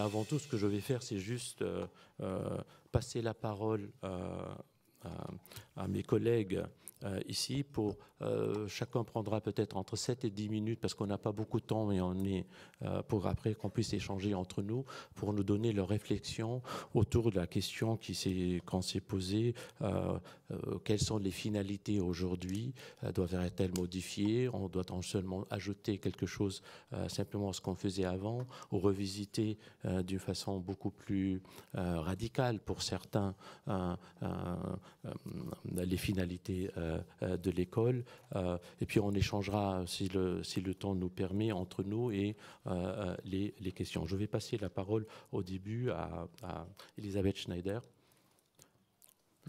Avant tout, ce que je vais faire, c'est juste passer la parole à mes collègues ici. Chacun prendra peut-être entre 7 et 10 minutes parce qu'on n'a pas beaucoup de temps, mais pour après qu'on puisse échanger entre nous pour nous donner leurs réflexions autour de la question qu'on s'est posée. Quelles sont les finalités aujourd'hui? Doivent-elles modifier? On doit seulement ajouter quelque chose simplement à ce qu'on faisait avant ou revisiter d'une façon beaucoup plus radicale pour certains les finalités de l'école, et puis on échangera si le temps nous permet entre nous et les questions. Je vais passer la parole au début à Elisabeth Schneider.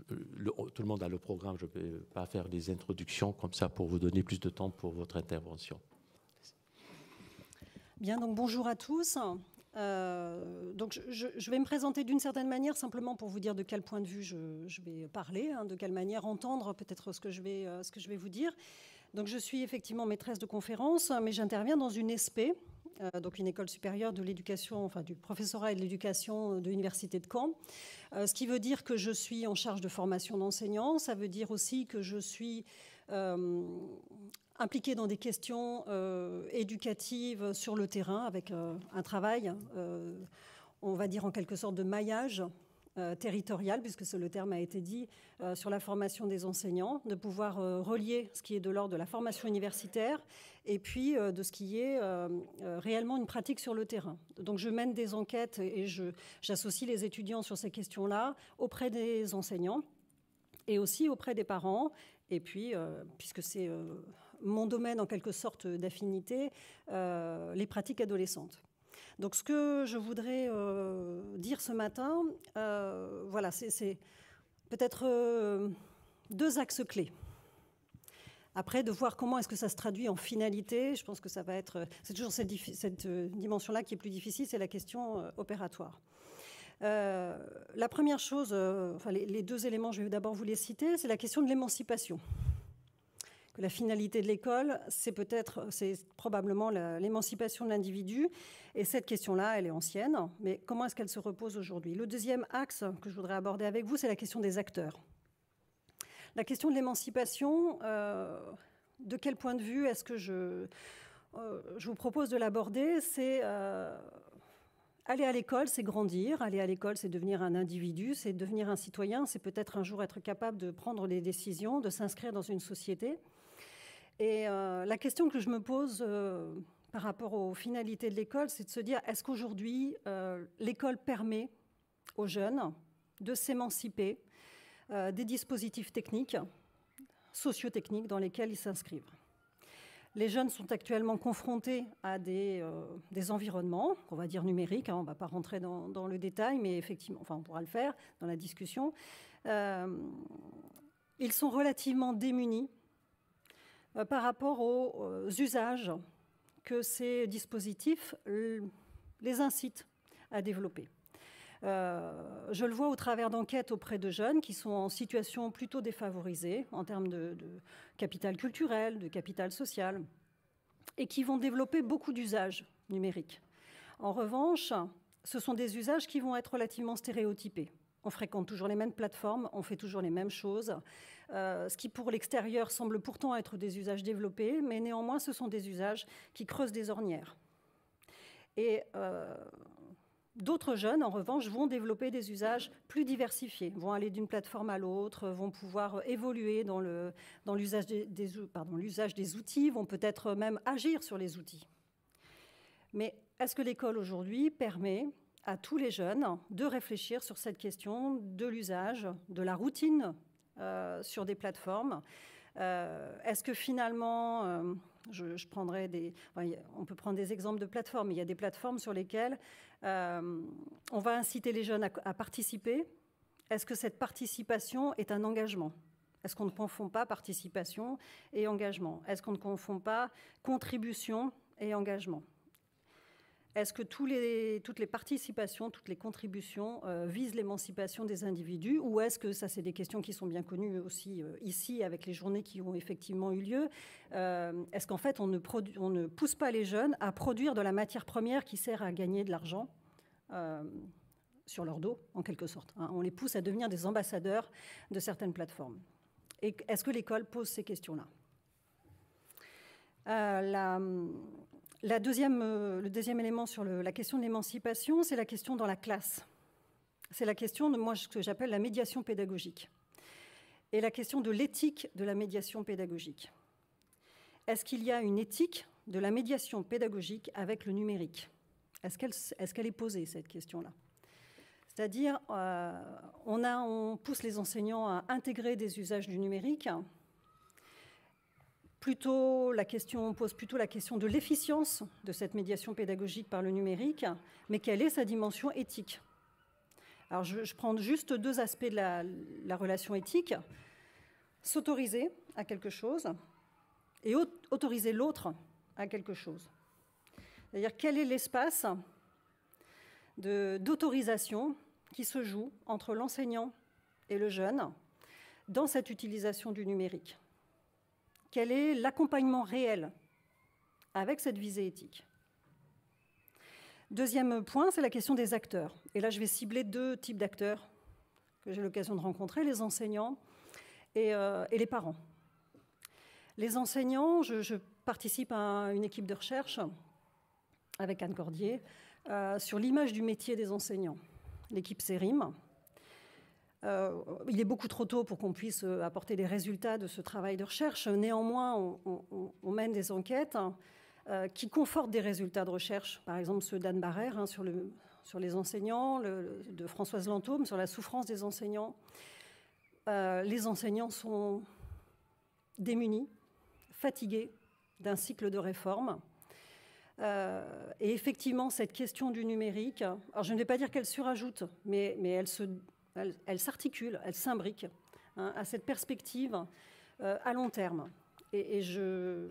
Tout le monde a le programme, je ne vais pas faire des introductions comme ça pour vous donner plus de temps pour votre intervention. Bien, donc bonjour à tous. Donc je vais me présenter d'une certaine manière simplement pour vous dire de quel point de vue je vais parler, de quelle manière entendre peut-être ce que je vais vous dire. Donc je suis effectivement maîtresse de conférence, mais j'interviens dans une ESP, donc une école supérieure de l'éducation, enfin du professorat et de l'éducation de l'université de Caen. Ce qui veut dire que je suis en charge de formation d'enseignants. Ça veut dire aussi que je suis impliquée dans des questions éducatives sur le terrain avec un travail, on va dire en quelque sorte de maillage territorial, puisque le terme a été dit, sur la formation des enseignants, de pouvoir relier ce qui est de l'ordre de la formation universitaire et puis de ce qui est réellement une pratique sur le terrain. Donc je mène des enquêtes et j'associe les étudiants sur ces questions-là auprès des enseignants et aussi auprès des parents. Et puis, puisque c'est mon domaine en quelque sorte d'affinité, les pratiques adolescentes. Donc ce que je voudrais dire ce matin, voilà, c'est peut-être deux axes clés. Après, de voir comment est-ce que ça se traduit en finalité, je pense que ça va être... C'est toujours cette dimension-là qui est plus difficile, c'est la question opératoire. La première chose, enfin les deux éléments, je vais d'abord vous les citer, c'est la question de l'émancipation. Que la finalité de l'école, c'est probablement l'émancipation de l'individu. Et cette question-là, elle est ancienne. Mais comment est-ce qu'elle se repose aujourd'hui? Le deuxième axe que je voudrais aborder avec vous, c'est la question des acteurs. La question de l'émancipation, de quel point de vue est-ce que je vous propose de l'aborder? C'est... aller à l'école, c'est grandir. Aller à l'école, c'est devenir un individu, c'est devenir un citoyen, c'est peut-être un jour être capable de prendre des décisions, de s'inscrire dans une société. Et la question que je me pose par rapport aux finalités de l'école, c'est de se dire, est-ce qu'aujourd'hui, l'école permet aux jeunes de s'émanciper des dispositifs techniques, socio-techniques dans lesquels ils s'inscrivent? Les jeunes sont actuellement confrontés à des environnements, on va dire numériques, on ne va pas rentrer dans le détail, mais effectivement, enfin, on pourra le faire dans la discussion. Ils sont relativement démunis par rapport aux usages que ces dispositifs les incitent à développer. Je le vois au travers d'enquêtes auprès de jeunes qui sont en situation plutôt défavorisée en termes de capital culturel, de capital social, et qui vont développer beaucoup d'usages numériques. En revanche, ce sont des usages qui vont être relativement stéréotypés. On fréquente toujours les mêmes plateformes, on fait toujours les mêmes choses, ce qui pour l'extérieur semble pourtant être des usages développés, mais néanmoins ce sont des usages qui creusent des ornières. Et d'autres jeunes, en revanche, vont développer des usages plus diversifiés, vont aller d'une plateforme à l'autre, vont pouvoir évoluer dans l'usage des outils, vont peut-être même agir sur les outils. Mais est-ce que l'école aujourd'hui permet à tous les jeunes de réfléchir sur cette question de l'usage, de la routine sur des plateformes? Est-ce que finalement, on peut prendre des exemples de plateformes, mais il y a des plateformes sur lesquelles on va inciter les jeunes à participer. Est-ce que cette participation est un engagement? Est-ce qu'on ne confond pas participation et engagement? Est-ce qu'on ne confond pas contribution et engagement? Est-ce que toutes les participations, toutes les contributions visent l'émancipation des individus, ou est-ce que, ça c'est des questions qui sont bien connues aussi ici avec les journées qui ont effectivement eu lieu, est-ce qu'en fait on ne pousse pas les jeunes à produire de la matière première qui sert à gagner de l'argent sur leur dos, en quelque sorte. On les pousse à devenir des ambassadeurs de certaines plateformes. Et est-ce que l'école pose ces questions-là ? Le deuxième élément sur la question de l'émancipation, c'est la question dans la classe. C'est la question de ce que j'appelle la médiation pédagogique. Et la question de l'éthique de la médiation pédagogique. Est-ce qu'il y a une éthique de la médiation pédagogique avec le numérique ? Est-ce qu'elle est posée, cette question-là ? C'est-à-dire, on pousse les enseignants à intégrer des usages du numérique. On pose plutôt la question de l'efficience de cette médiation pédagogique par le numérique, mais quelle est sa dimension éthique ? Alors, je prends juste deux aspects de la relation éthique. S'autoriser à quelque chose et autoriser l'autre à quelque chose. C'est-à-dire, quel est l'espace d'autorisation qui se joue entre l'enseignant et le jeune dans cette utilisation du numérique ? Quel est l'accompagnement réel avec cette visée éthique ? Deuxième point, c'est la question des acteurs. Et là, je vais cibler deux types d'acteurs que j'ai l'occasion de rencontrer, les enseignants et les parents. Les enseignants, je participe à une équipe de recherche avec Anne Cordier sur l'image du métier des enseignants. L'équipe CERIM. Il est beaucoup trop tôt pour qu'on puisse apporter des résultats de ce travail de recherche. Néanmoins, on mène des enquêtes qui confortent des résultats de recherche. Par exemple, ceux d'Anne Barrère sur les enseignants, de Françoise Lantôme sur la souffrance des enseignants. Les enseignants sont démunis, fatigués d'un cycle de réforme. Et effectivement, cette question du numérique, alors je ne vais pas dire qu'elle surajoute, mais elle s'articule, elle s'imbrique à cette perspective à long terme. Et je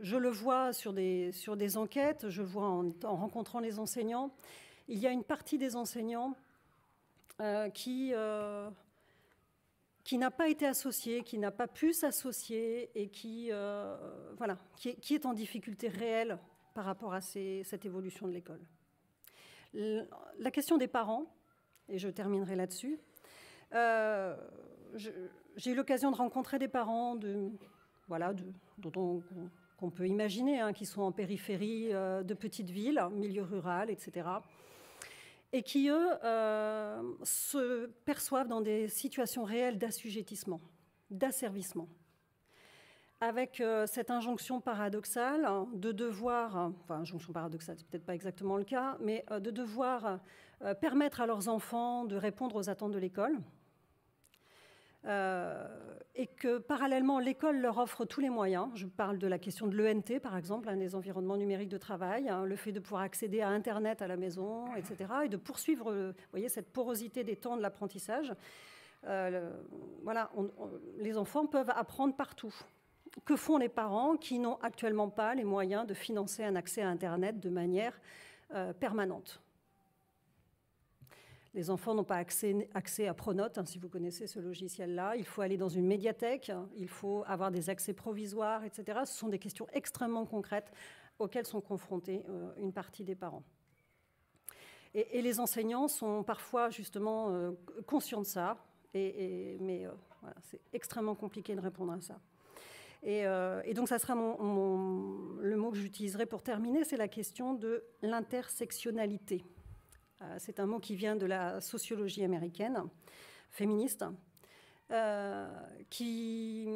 le vois sur des enquêtes, je le vois en rencontrant les enseignants. Il y a une partie des enseignants qui n'a pas été associée, qui n'a pas pu s'associer et qui est en difficulté réelle par rapport à cette évolution de l'école. La question des parents, et je terminerai là-dessus. J'ai eu l'occasion de rencontrer des parents qu'on peut imaginer, qui sont en périphérie de petites villes, milieu rural, etc. Et qui, eux, se perçoivent dans des situations réelles d'assujettissement, d'asservissement, avec cette injonction paradoxale de devoir, injonction paradoxale, c'est peut-être pas exactement le cas, mais de devoir permettre à leurs enfants de répondre aux attentes de l'école, et que parallèlement l'école leur offre tous les moyens. Je parle de la question de l'ENT par exemple, des environnements numériques de travail, le fait de pouvoir accéder à Internet à la maison, etc., et de poursuivre, vous voyez, cette porosité des temps de l'apprentissage. Les enfants peuvent apprendre partout. Que font les parents qui n'ont actuellement pas les moyens de financer un accès à Internet de manière permanente ? Les enfants n'ont pas accès à Pronote, si vous connaissez ce logiciel-là. Il faut aller dans une médiathèque, il faut avoir des accès provisoires, etc. Ce sont des questions extrêmement concrètes auxquelles sont confrontés une partie des parents. Et les enseignants sont parfois justement conscients de ça, mais c'est extrêmement compliqué de répondre à ça. Et donc ça sera le mot que j'utiliserai pour terminer, c'est la question de l'intersectionnalité. C'est un mot qui vient de la sociologie américaine, féministe, qui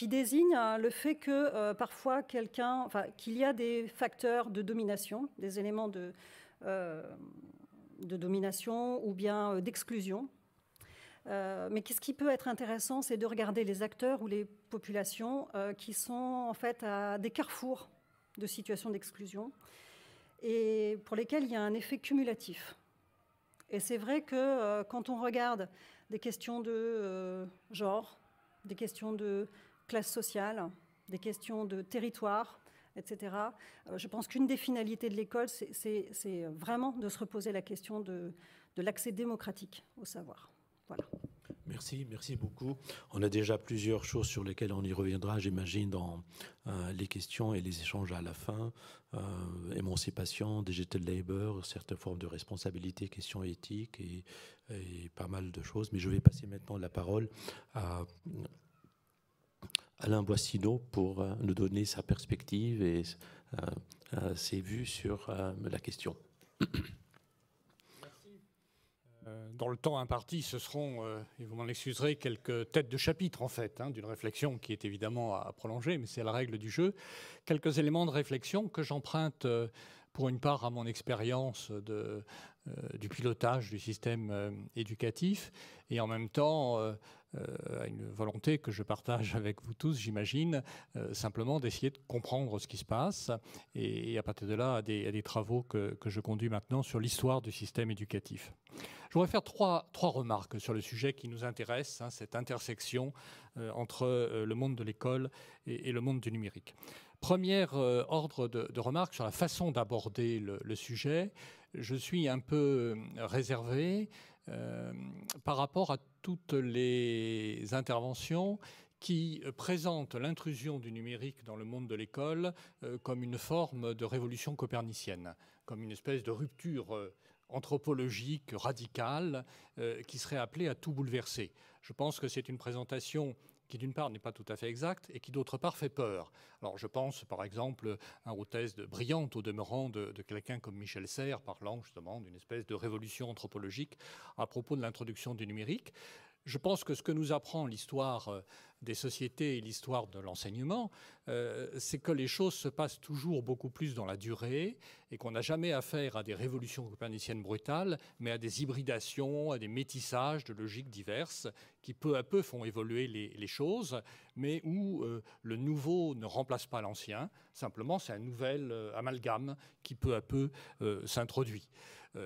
désigne le fait que parfois qu'il y a des facteurs de domination, des éléments de domination ou bien d'exclusion. Mais ce qui peut être intéressant, c'est de regarder les acteurs ou les populations qui sont en fait à des carrefours de situations d'exclusion et pour lesquels il y a un effet cumulatif. Et c'est vrai que quand on regarde des questions de genre, des questions de classe sociale, des questions de territoire, etc., je pense qu'une des finalités de l'école, c'est vraiment de se reposer la question de l'accès démocratique au savoir. Voilà. Merci beaucoup. On a déjà plusieurs choses sur lesquelles on y reviendra, j'imagine, dans les questions et les échanges à la fin. Émancipation, digital labor, certaines formes de responsabilité, questions éthiques et pas mal de choses. Mais je vais passer maintenant la parole à Alain Boissineau pour nous donner sa perspective et ses vues sur la question. Dans le temps imparti, ce seront, et vous m'en excuserez, quelques têtes de chapitre, en fait, d'une réflexion qui est évidemment à prolonger, mais c'est la règle du jeu. Quelques éléments de réflexion que j'emprunte, pour une part, à mon expérience du pilotage du système éducatif, et en même temps, à une volonté que je partage avec vous tous, j'imagine, simplement d'essayer de comprendre ce qui se passe, et à partir de là, à des travaux que je conduis maintenant sur l'histoire du système éducatif. Je voudrais faire trois remarques sur le sujet qui nous intéresse, cette intersection entre le monde de l'école et le monde du numérique. Premier ordre de remarque sur la façon d'aborder le sujet. Je suis un peu réservé par rapport à toutes les interventions qui présentent l'intrusion du numérique dans le monde de l'école comme une forme de révolution copernicienne, comme une espèce de rupture anthropologique radicale qui serait appelée à tout bouleverser. Je pense que c'est une présentation qui d'une part n'est pas tout à fait exacte et qui d'autre part fait peur. Alors je pense par exemple à une thèse brillante au demeurant de quelqu'un comme Michel Serres parlant justement d'une espèce de révolution anthropologique à propos de l'introduction du numérique. Je pense que ce que nous apprend l'histoire des sociétés et l'histoire de l'enseignement, c'est que les choses se passent toujours beaucoup plus dans la durée et qu'on n'a jamais affaire à des révolutions coperniciennes brutales, mais à des hybridations, à des métissages de logiques diverses qui peu à peu font évoluer les choses, mais où le nouveau ne remplace pas l'ancien. Simplement, c'est un nouvel amalgame qui peu à peu s'introduit.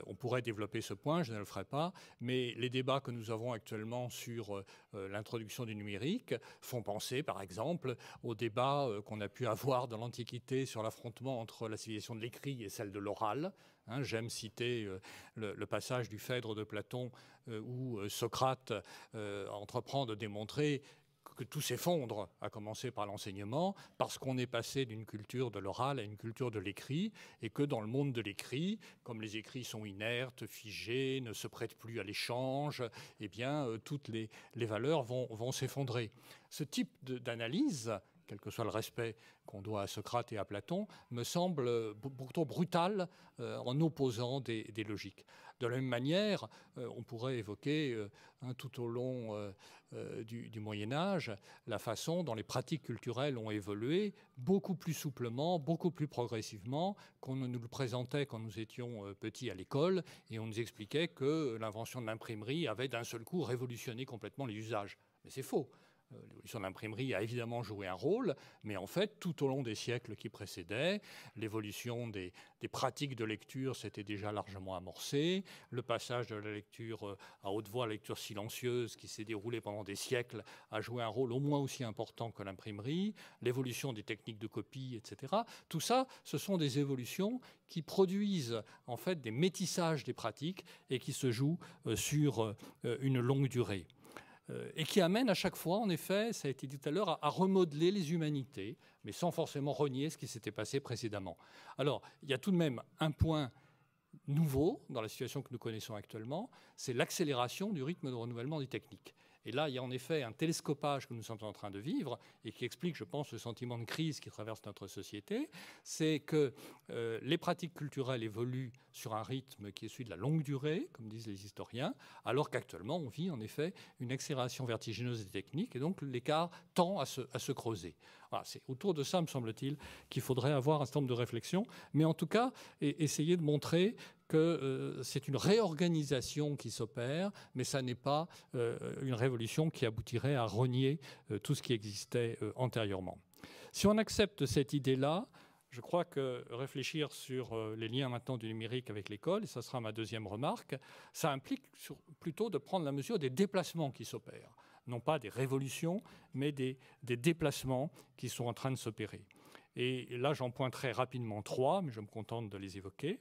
On pourrait développer ce point, je ne le ferai pas, mais les débats que nous avons actuellement sur l'introduction du numérique font penser, par exemple, aux débats qu'on a pu avoir dans l'Antiquité sur l'affrontement entre la civilisation de l'écrit et celle de l'oral. J'aime citer le passage du Phèdre de Platon où Socrate entreprend de démontrer que tout s'effondre, à commencer par l'enseignement, parce qu'on est passé d'une culture de l'oral à une culture de l'écrit, et que dans le monde de l'écrit, comme les écrits sont inertes, figés, ne se prêtent plus à l'échange, eh bien, toutes les valeurs vont s'effondrer. Ce type d'analyse, quel que soit le respect qu'on doit à Socrate et à Platon, me semble pourtant brutal en opposant des logiques. De la même manière, on pourrait évoquer tout au long du Moyen-Âge la façon dont les pratiques culturelles ont évolué beaucoup plus souplement, beaucoup plus progressivement qu'on ne nous le présentait quand nous étions petits à l'école et on nous expliquait que l'invention de l'imprimerie avait d'un seul coup révolutionné complètement les usages. Mais c'est faux. L'évolution de l'imprimerie a évidemment joué un rôle, mais en fait, tout au long des siècles qui précédaient, l'évolution des pratiques de lecture s'était déjà largement amorcée. Le passage de la lecture à haute voix à la lecture silencieuse, qui s'est déroulé pendant des siècles, a joué un rôle au moins aussi important que l'imprimerie. L'évolution des techniques de copie, etc. Tout ça, ce sont des évolutions qui produisent en fait des métissages des pratiques et qui se jouent sur une longue durée. Et qui amène à chaque fois, en effet, ça a été dit tout à l'heure, à remodeler les humanités, mais sans forcément renier ce qui s'était passé précédemment. Alors, il y a tout de même un point nouveau dans la situation que nous connaissons actuellement, c'est l'accélération du rythme de renouvellement des techniques. Et là, il y a en effet un télescopage que nous sommes en train de vivre et qui explique, je pense, le sentiment de crise qui traverse notre société. C'est que les pratiques culturelles évoluent sur un rythme qui est celui de la longue durée, comme disent les historiens, alors qu'actuellement, on vit en effet une accélération vertigineuse des techniques et donc l'écart tend à se creuser. Voilà, c'est autour de ça, me semble-t-il, qu'il faudrait avoir un certain nombre de réflexions, mais en tout cas, essayer de montrer que c'est une réorganisation qui s'opère, mais ça n'est pas une révolution qui aboutirait à renier tout ce qui existait antérieurement. Si on accepte cette idée-là, je crois que réfléchir sur les liens maintenant du numérique avec l'école, et ça sera ma deuxième remarque, ça implique plutôt de prendre la mesure des déplacements qui s'opèrent. Non pas des révolutions, mais des déplacements qui sont en train de s'opérer. Et là, j'en pointerai rapidement trois, mais je me contente de les évoquer.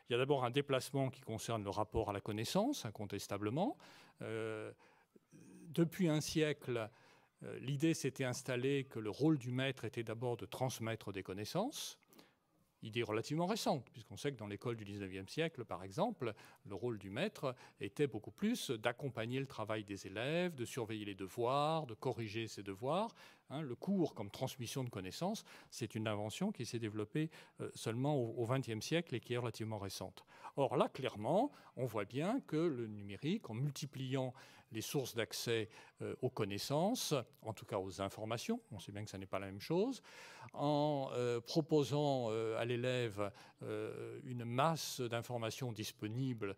Il y a d'abord un déplacement qui concerne le rapport à la connaissance, incontestablement. Depuis un siècle, l'idée s'était installée que le rôle du maître était d'abord de transmettre des connaissances. Idée relativement récente, puisqu'on sait que dans l'école du XIXe siècle, par exemple, le rôle du maître était beaucoup plus d'accompagner le travail des élèves, de surveiller les devoirs, de corriger ces devoirs. Le cours comme transmission de connaissances, c'est une invention qui s'est développée seulement au XXe siècle et qui est relativement récente. Or là, clairement, on voit bien que le numérique, en multipliant les sources d'accès aux connaissances, en tout cas aux informations, on sait bien que ça n'est pas la même chose, en proposant à l'élève une masse d'informations disponibles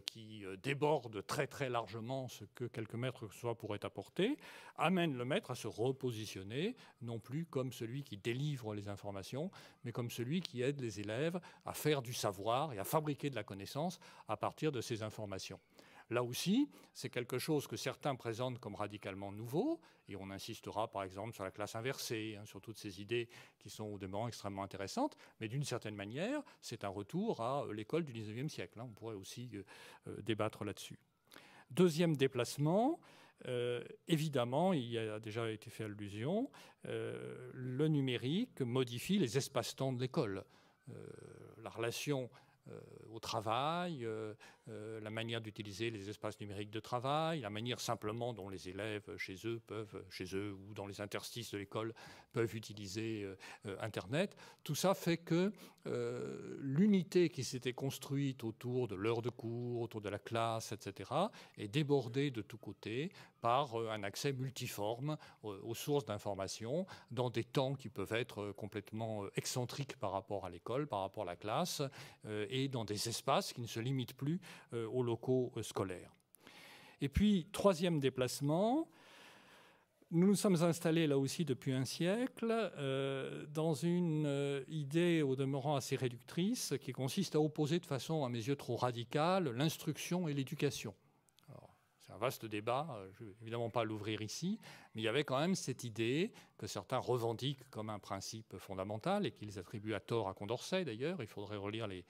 qui déborde très très largement ce que quelques maîtres que ce soit pourraient apporter, amène le maître à se repositionner, non plus comme celui qui délivre les informations, mais comme celui qui aide les élèves à faire du savoir et à fabriquer de la connaissance à partir de ces informations. Là aussi, c'est quelque chose que certains présentent comme radicalement nouveau, et on insistera par exemple sur la classe inversée, sur toutes ces idées qui sont au demeurant extrêmement intéressantes, mais d'une certaine manière, c'est un retour à l'école du XIXe siècle. On pourrait aussi débattre là-dessus. Deuxième déplacement, évidemment, il y a déjà été fait allusion, le numérique modifie les espaces-temps de l'école. La relation au travail, la manière d'utiliser les espaces numériques de travail, la manière simplement dont les élèves chez eux ou dans les interstices de l'école peuvent utiliser Internet. Tout ça fait que l'unité qui s'était construite autour de l'heure de cours, autour de la classe, etc., est débordée de tous côtés par un accès multiforme aux sources d'information dans des temps qui peuvent être complètement excentriques par rapport à l'école, par rapport à la classe, et dans des espaces qui ne se limitent plus aux locaux scolaires. Et puis, troisième déplacement, nous nous sommes installés là aussi depuis un siècle dans une idée au demeurant assez réductrice qui consiste à opposer de façon à mes yeux trop radicale l'instruction et l'éducation. C'est un vaste débat, je ne vais évidemment pas l'ouvrir ici, mais il y avait quand même cette idée que certains revendiquent comme un principe fondamental et qu'ils attribuent à tort à Condorcet d'ailleurs, il faudrait relire les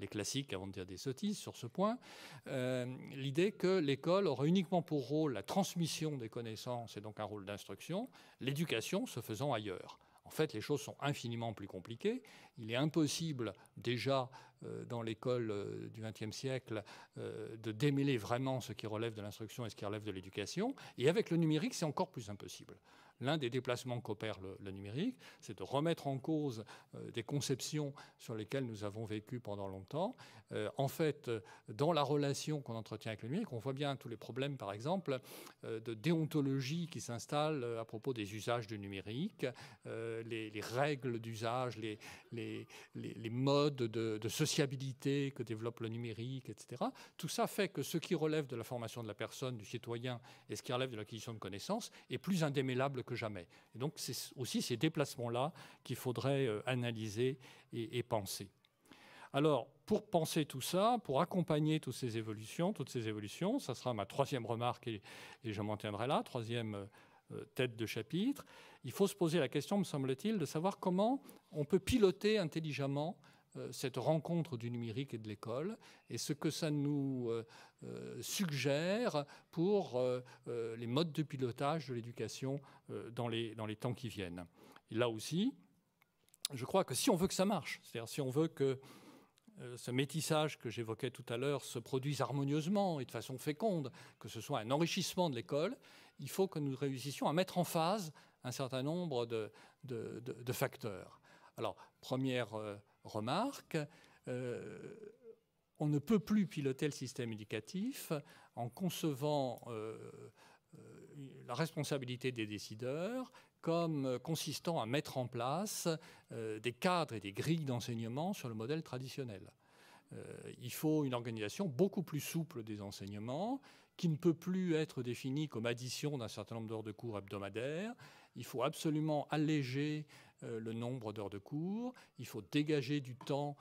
classiques avant de dire des sottises sur ce point, l'idée que l'école aurait uniquement pour rôle la transmission des connaissances et donc un rôle d'instruction, l'éducation se faisant ailleurs. En fait, les choses sont infiniment plus compliquées. Il est impossible déjà dans l'école du XXe siècle de démêler vraiment ce qui relève de l'instruction et ce qui relève de l'éducation. Et avec le numérique, c'est encore plus impossible. L'un des déplacements qu'opère le numérique, c'est de remettre en cause des conceptions sur lesquelles nous avons vécu pendant longtemps. En fait, dans la relation qu'on entretient avec le numérique, on voit bien tous les problèmes, par exemple, de déontologie qui s'installent à propos des usages du numérique, les règles d'usage, les modes de sociabilité que développe le numérique, etc. Tout ça fait que ce qui relève de la formation de la personne, du citoyen, et ce qui relève de l'acquisition de connaissances est plus indémêlable que jamais. Et donc, c'est aussi ces déplacements-là qu'il faudrait analyser et penser. Alors, pour penser tout ça, pour accompagner toutes ces évolutions, ça sera ma troisième remarque et je m'en tiendrai là, troisième tête de chapitre, il faut se poser la question, me semble-t-il, de savoir comment on peut piloter intelligemment cette rencontre du numérique et de l'école et ce que ça nous suggère pour les modes de pilotage de l'éducation dans les temps qui viennent. Et là aussi, je crois que si on veut que ça marche, c'est-à-dire si on veut que ce métissage que j'évoquais tout à l'heure se produise harmonieusement et de façon féconde, que ce soit un enrichissement de l'école, il faut que nous réussissions à mettre en phase un certain nombre de facteurs. Alors, première remarque, on ne peut plus piloter le système éducatif en concevant la responsabilité des décideurs comme consistant à mettre en place des cadres et des grilles d'enseignement sur le modèle traditionnel. Il faut une organisation beaucoup plus souple des enseignements qui ne peut plus être définie comme addition d'un certain nombre d'heures de cours hebdomadaires. Il faut absolument alléger le nombre d'heures de cours, il faut dégager du temps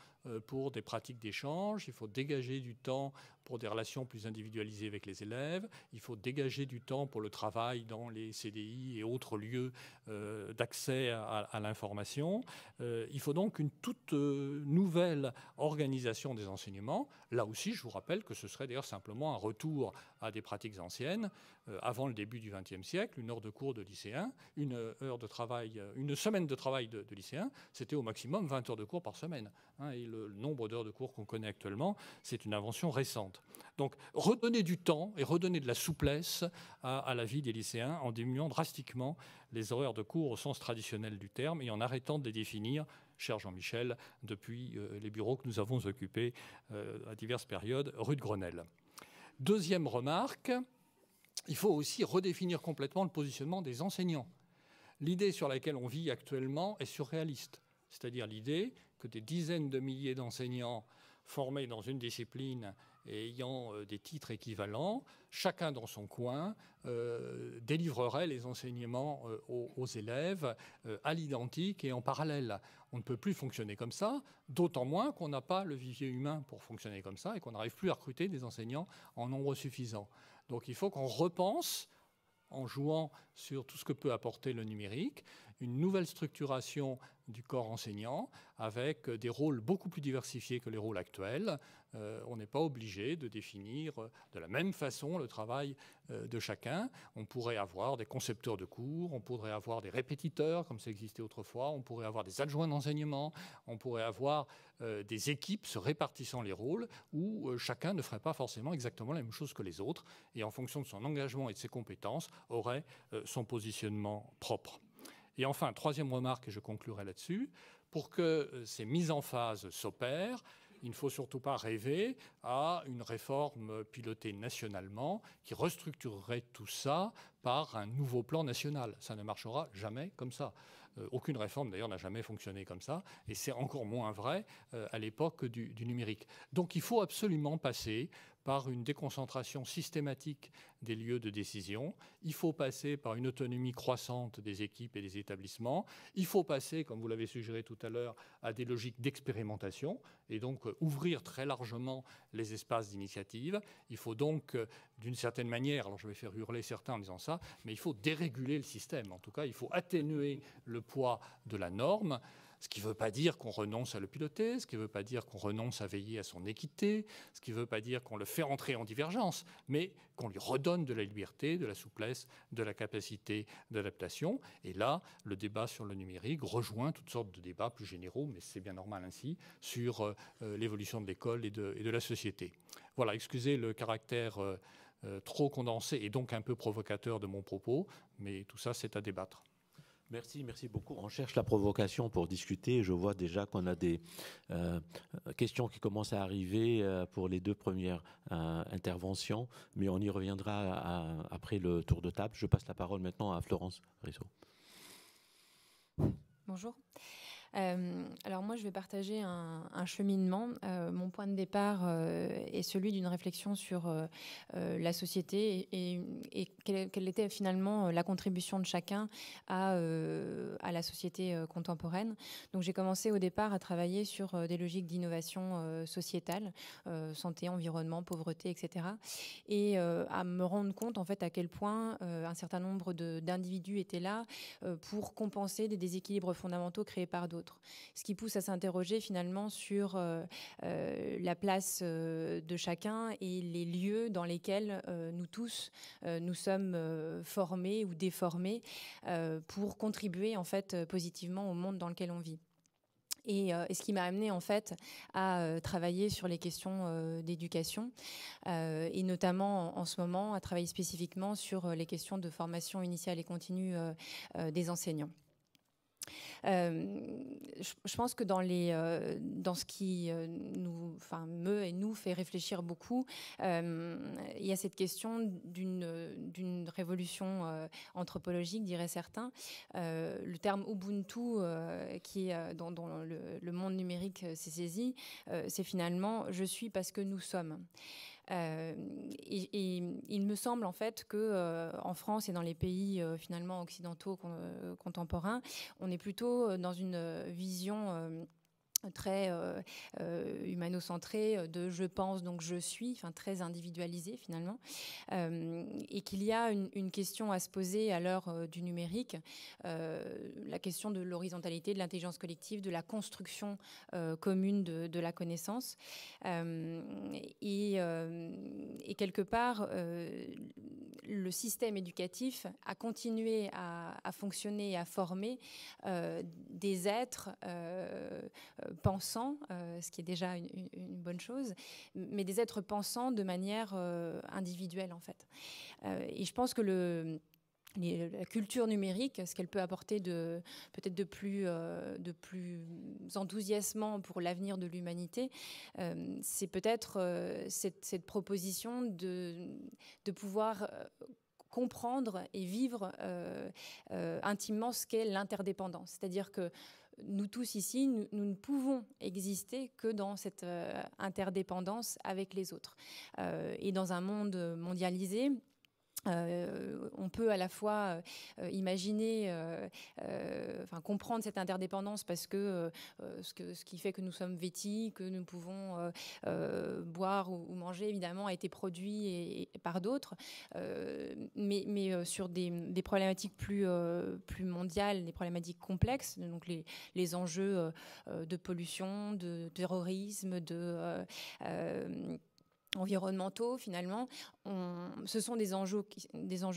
pour des pratiques d'échange, il faut dégager du temps pour des relations plus individualisées avec les élèves. Il faut dégager du temps pour le travail dans les CDI et autres lieux d'accès à l'information. Il faut donc une toute nouvelle organisation des enseignements. Là aussi, je vous rappelle que ce serait d'ailleurs simplement un retour à des pratiques anciennes. Avant le début du XXe siècle, une heure de cours de lycéen, une semaine de travail de lycéen, c'était au maximum 20 heures de cours par semaine. Et le nombre d'heures de cours qu'on connaît actuellement, c'est une invention récente. Donc, redonner du temps et redonner de la souplesse à la vie des lycéens en diminuant drastiquement les horaires de cours au sens traditionnel du terme et en arrêtant de les définir, cher Jean-Michel, depuis les bureaux que nous avons occupés à diverses périodes rue de Grenelle. Deuxième remarque, il faut aussi redéfinir complètement le positionnement des enseignants. L'idée sur laquelle on vit actuellement est surréaliste, c'est-à-dire l'idée que des dizaines de milliers d'enseignants formés dans une discipline et ayant des titres équivalents, chacun dans son coin, délivreraient les enseignements aux élèves à l'identique et en parallèle. On ne peut plus fonctionner comme ça, d'autant moins qu'on n'a pas le vivier humain pour fonctionner comme ça et qu'on n'arrive plus à recruter des enseignants en nombre suffisant. Donc il faut qu'on repense, en jouant sur tout ce que peut apporter le numérique, une nouvelle structuration du corps enseignant avec des rôles beaucoup plus diversifiés que les rôles actuels. On n'est pas obligé de définir de la même façon le travail de chacun. On pourrait avoir des concepteurs de cours, on pourrait avoir des répétiteurs comme ça existait autrefois, on pourrait avoir des adjoints d'enseignement, on pourrait avoir des équipes se répartissant les rôles où chacun ne ferait pas forcément exactement la même chose que les autres et en fonction de son engagement et de ses compétences aurait son positionnement propre. Et enfin, troisième remarque, et je conclurai là-dessus, pour que ces mises en phase s'opèrent, il ne faut surtout pas rêver à une réforme pilotée nationalement qui restructurerait tout ça par un nouveau plan national. Ça ne marchera jamais comme ça. Aucune réforme, d'ailleurs, n'a jamais fonctionné comme ça, et c'est encore moins vrai à l'époque du numérique. Donc il faut absolument passer par une déconcentration systématique des lieux de décision. Il faut passer par une autonomie croissante des équipes et des établissements. Il faut passer, comme vous l'avez suggéré tout à l'heure, à des logiques d'expérimentation et donc ouvrir très largement les espaces d'initiative. Il faut donc, d'une certaine manière, alors je vais faire hurler certains en disant ça, mais il faut déréguler le système. En tout cas, il faut atténuer le poids de la norme. Ce qui ne veut pas dire qu'on renonce à le piloter, ce qui ne veut pas dire qu'on renonce à veiller à son équité, ce qui ne veut pas dire qu'on le fait entrer en divergence, mais qu'on lui redonne de la liberté, de la souplesse, de la capacité d'adaptation. Et là, le débat sur le numérique rejoint toutes sortes de débats plus généraux, mais c'est bien normal ainsi, sur l'évolution de l'école et de la société. Voilà, excusez le caractère trop condensé et donc un peu provocateur de mon propos, mais tout ça, c'est à débattre. Merci beaucoup. On cherche la provocation pour discuter. Je vois déjà qu'on a des questions qui commencent à arriver pour les deux premières interventions, mais on y reviendra après le tour de table. Je passe la parole maintenant à Florence Risseau. Bonjour. Alors moi, je vais partager un cheminement. Mon point de départ est celui d'une réflexion sur la société et quelle était finalement la contribution de chacun à la société contemporaine. Donc j'ai commencé au départ à travailler sur des logiques d'innovation sociétale, santé, environnement, pauvreté, etc. Et à me rendre compte en fait à quel point un certain nombre d'individus étaient là pour compenser des déséquilibres fondamentaux créés par d'autres. Ce qui pousse à s'interroger finalement sur la place de chacun et les lieux dans lesquels nous tous nous sommes formés ou déformés pour contribuer en fait positivement au monde dans lequel on vit. Et ce qui m'a amené en fait à travailler sur les questions d'éducation et notamment en ce moment à travailler spécifiquement sur les questions de formation initiale et continue des enseignants. Je pense que dans ce qui nous fait réfléchir beaucoup, il y a cette question d'une révolution anthropologique, diraient certains. Le terme Ubuntu, qui dont le monde numérique s'est saisi, c'est finalement « je suis parce que nous sommes ». Et il me semble en fait que en France et dans les pays finalement occidentaux contemporains, on est plutôt dans une vision très humano-centré, de je pense donc je suis, enfin très individualisé finalement, et qu'il y a une question à se poser à l'heure du numérique, la question de l'horizontalité, de l'intelligence collective, de la construction commune de la connaissance, et quelque part le système éducatif a continué à fonctionner et à former des êtres pensants, ce qui est déjà une bonne chose, mais des êtres pensants de manière individuelle en fait. Et je pense que la culture numérique, ce qu'elle peut apporter peut-être de plus enthousiasmant pour l'avenir de l'humanité, c'est peut-être cette proposition de pouvoir comprendre et vivre intimement ce qu'est l'interdépendance. C'est-à-dire que nous tous ici, nous ne pouvons exister que dans cette interdépendance avec les autres. Et dans un monde mondialisé, on peut à la fois imaginer, comprendre cette interdépendance parce que ce qui fait que nous sommes vêtis, que nous pouvons boire ou manger, évidemment, a été produit par d'autres, mais sur des problématiques plus mondiales, des problématiques complexes, donc les enjeux de pollution, de terrorisme, environnementaux, finalement, ce sont des enjeux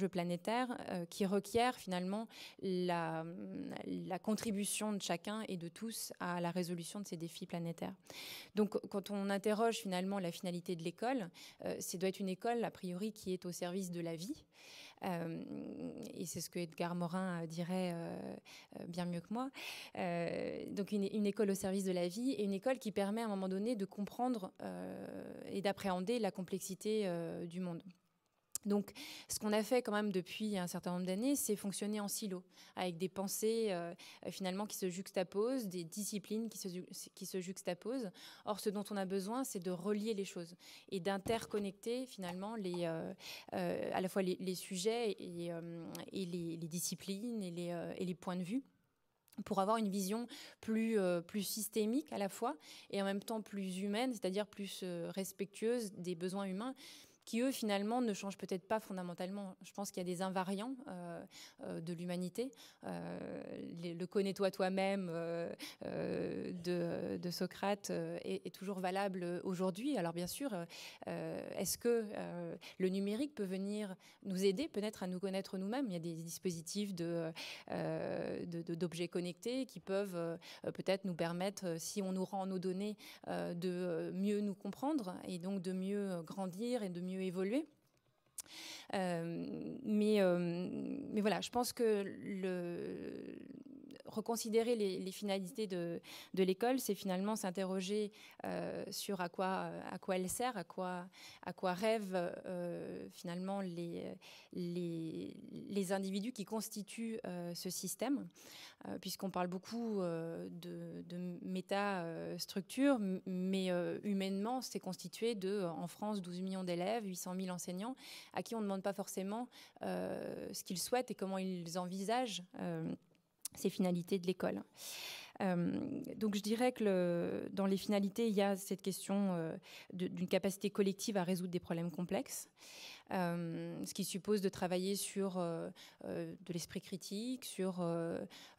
planétaires qui requièrent finalement la contribution de chacun et de tous à la résolution de ces défis planétaires. Donc, quand on interroge finalement la finalité de l'école, ça doit être une école, a priori, qui est au service de la vie. Et c'est ce que Edgar Morin dirait bien mieux que moi. Donc une école au service de la vie et une école qui permet à un moment donné de comprendre et d'appréhender la complexité du monde. Donc, ce qu'on a fait quand même depuis un certain nombre d'années, c'est fonctionner en silo, avec des pensées finalement qui se juxtaposent, des disciplines qui se juxtaposent. Or, ce dont on a besoin, c'est de relier les choses et d'interconnecter finalement à la fois les sujets et les disciplines et les points de vue, pour avoir une vision plus systémique à la fois et en même temps plus humaine, c'est-à-dire plus respectueuse des besoins humains, qui, eux, finalement, ne changent peut-être pas fondamentalement. Je pense qu'il y a des invariants de l'humanité. Le connais-toi toi-même de Socrate est toujours valable aujourd'hui. Alors, bien sûr, est-ce que le numérique peut venir nous aider peut-être à nous connaître nous-mêmes? Il y a des dispositifs d'objets connectés qui peuvent peut-être nous permettre, si on nous rend nos données, de mieux nous comprendre et donc de mieux grandir et de mieux évoluer. Mais voilà, je pense que reconsidérer les finalités de l'école, c'est finalement s'interroger sur à quoi elle sert, à quoi rêvent finalement les individus qui constituent ce système, puisqu'on parle beaucoup de méta-structure, mais humainement, c'est constitué en France, 12 millions d'élèves, 800 000 enseignants, à qui on ne demande pas forcément ce qu'ils souhaitent et comment ils envisagent ces finalités de l'école. Donc je dirais que dans les finalités, il y a cette question d'une capacité collective à résoudre des problèmes complexes, ce qui suppose de travailler sur de l'esprit critique, sur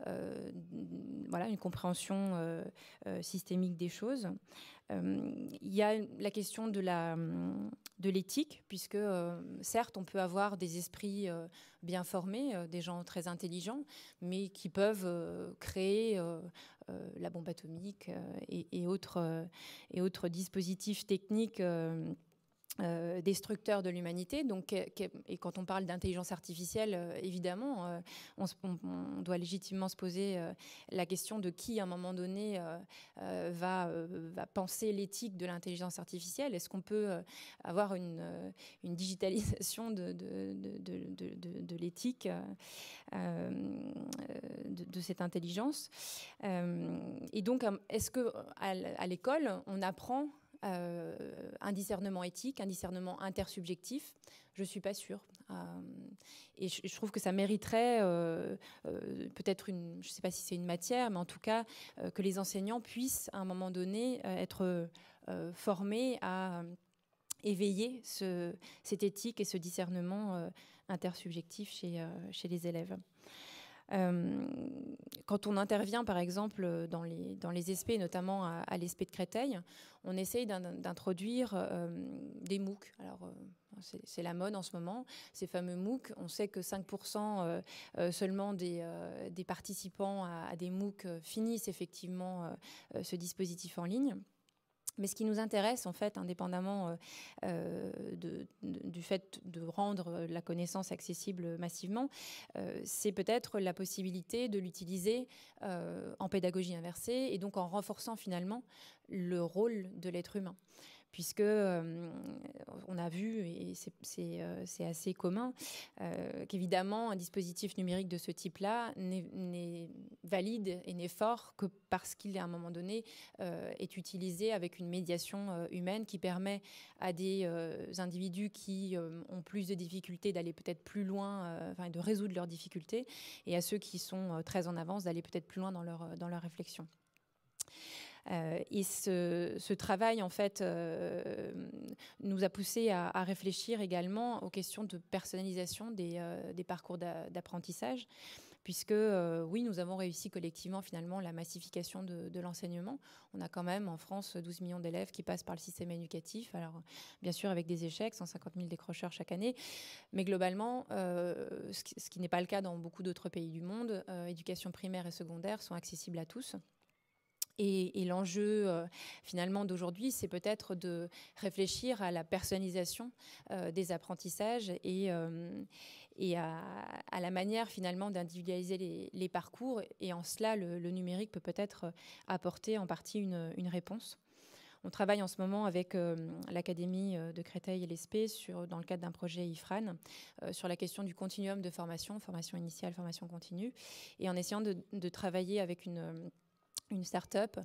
une compréhension systémique des choses. Il y a la question de l'éthique, puisque certes, on peut avoir des esprits bien formés, des gens très intelligents, mais qui peuvent créer la bombe atomique et autres dispositifs techniques destructeurs de l'humanité. Donc, et quand on parle d'intelligence artificielle, évidemment, on doit légitimement se poser la question de qui, à un moment donné, va penser l'éthique de l'intelligence artificielle. Est-ce qu'on peut avoir une digitalisation de l'éthique de cette intelligence? Et donc, est-ce qu'à l'école, on apprend un discernement éthique, un discernement intersubjectif? Je ne suis pas sûre. Et je trouve que ça mériterait peut-être je ne sais pas si c'est une matière, mais en tout cas que les enseignants puissent à un moment donné être formés à éveiller cette éthique et ce discernement intersubjectif chez les élèves. Quand on intervient, par exemple, dans les ESP, notamment à l'ESP de Créteil, on essaye d'introduire des MOOC. Alors, c'est la mode en ce moment, ces fameux MOOC. On sait que 5% seulement des participants à des MOOC finissent effectivement ce dispositif en ligne. Mais ce qui nous intéresse, en fait, indépendamment du fait de rendre la connaissance accessible massivement, c'est peut-être la possibilité de l'utiliser en pédagogie inversée et donc en renforçant finalement le rôle de l'être humain. Puisque on a vu, et c'est assez commun, qu'évidemment un dispositif numérique de ce type-là n'est valide et n'est fort que parce qu'il, à un moment donné, est utilisé avec une médiation humaine qui permet à des individus qui ont plus de difficultés d'aller peut-être plus loin, de résoudre leurs difficultés, et à ceux qui sont très en avance d'aller peut-être plus loin dans leur réflexion. Et ce travail, en fait, nous a poussé à réfléchir également aux questions de personnalisation des parcours d'apprentissage, puisque, oui, nous avons réussi collectivement, finalement, la massification de l'enseignement. On a quand même, en France, 12 millions d'élèves qui passent par le système éducatif, alors bien sûr avec des échecs, 150 000 décrocheurs chaque année, mais globalement, ce qui n'est pas le cas dans beaucoup d'autres pays du monde, éducation primaire et secondaire sont accessibles à tous. Et l'enjeu, finalement, d'aujourd'hui, c'est peut-être de réfléchir à la personnalisation des apprentissages et à la manière, finalement, d'individualiser les parcours. Et en cela, le numérique peut peut-être apporter en partie une réponse. On travaille en ce moment avec l'Académie de Créteil et l'ESP dans le cadre d'un projet IFRAN sur la question du continuum de formation initiale, formation continue, et en essayant de travailler avec une start-up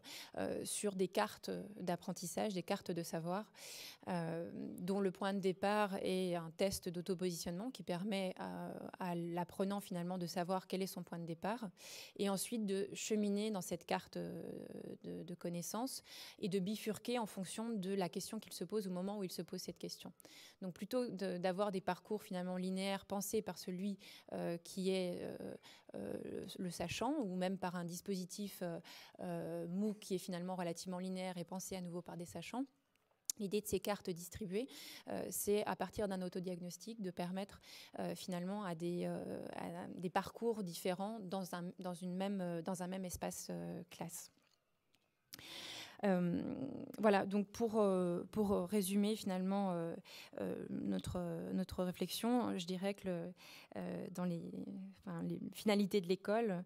sur des cartes d'apprentissage, des cartes de savoir, dont le point de départ est un test d'autopositionnement qui permet à l'apprenant finalement de savoir quel est son point de départ, et ensuite de cheminer dans cette carte de connaissances et de bifurquer en fonction de la question qu'il se pose au moment où il se pose cette question. Donc plutôt d'avoir des parcours finalement linéaires pensés par celui qui est le sachant, ou même par un dispositif MOOC qui est finalement relativement linéaire et pensé à nouveau par des sachants. L'idée de ces cartes distribuées, c'est à partir d'un autodiagnostic de permettre finalement à des parcours différents dans un même espace classe. Voilà, donc pour résumer finalement notre réflexion, je dirais que dans les finalités de l'école,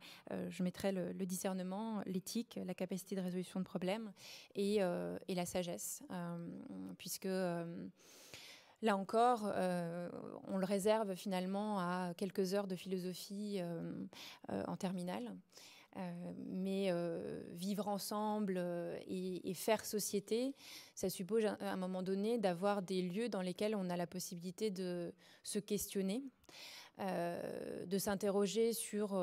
je mettrais le discernement, l'éthique, la capacité de résolution de problèmes et la sagesse, puisque là encore, on le réserve finalement à quelques heures de philosophie en terminale. Mais vivre ensemble et faire société, ça suppose à un moment donné d'avoir des lieux dans lesquels on a la possibilité de se questionner, de s'interroger sur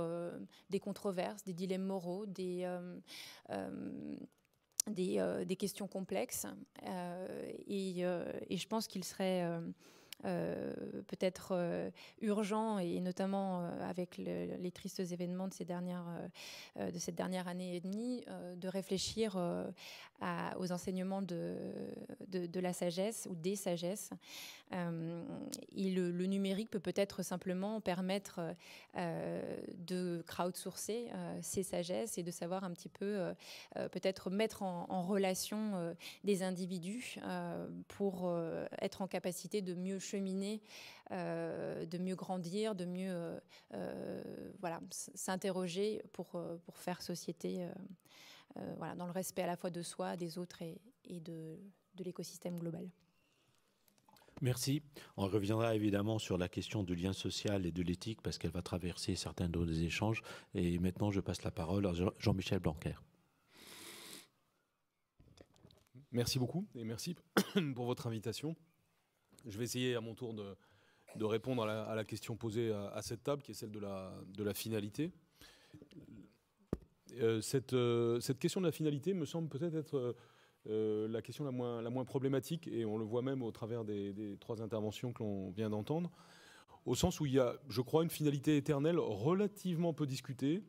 des controverses, des dilemmes moraux, des questions complexes. Et je pense qu'il serait peut-être urgent, et notamment avec les tristes événements de cette dernière année et demie, de réfléchir aux enseignements de la sagesse ou des sagesses. Et le numérique peut peut-être simplement permettre de crowdsourcer ces sagesses et de savoir un petit peu peut-être mettre en relation des individus pour être en capacité de mieux cheminer, de mieux grandir, de mieux s'interroger pour faire société dans le respect à la fois de soi, des autres et de l'écosystème global. Merci. On reviendra évidemment sur la question du lien social et de l'éthique parce qu'elle va traverser certains de nos échanges. Et maintenant, je passe la parole à Jean-Michel Blanquer. Merci beaucoup et merci pour votre invitation. Je vais essayer à mon tour de répondre à la question posée à cette table, qui est celle de la finalité. Cette question de la finalité me semble peut-être être la question la moins problématique, et on le voit même au travers des 3 interventions que l'on vient d'entendre, au sens où il y a, je crois, une finalité éternelle relativement peu discutée,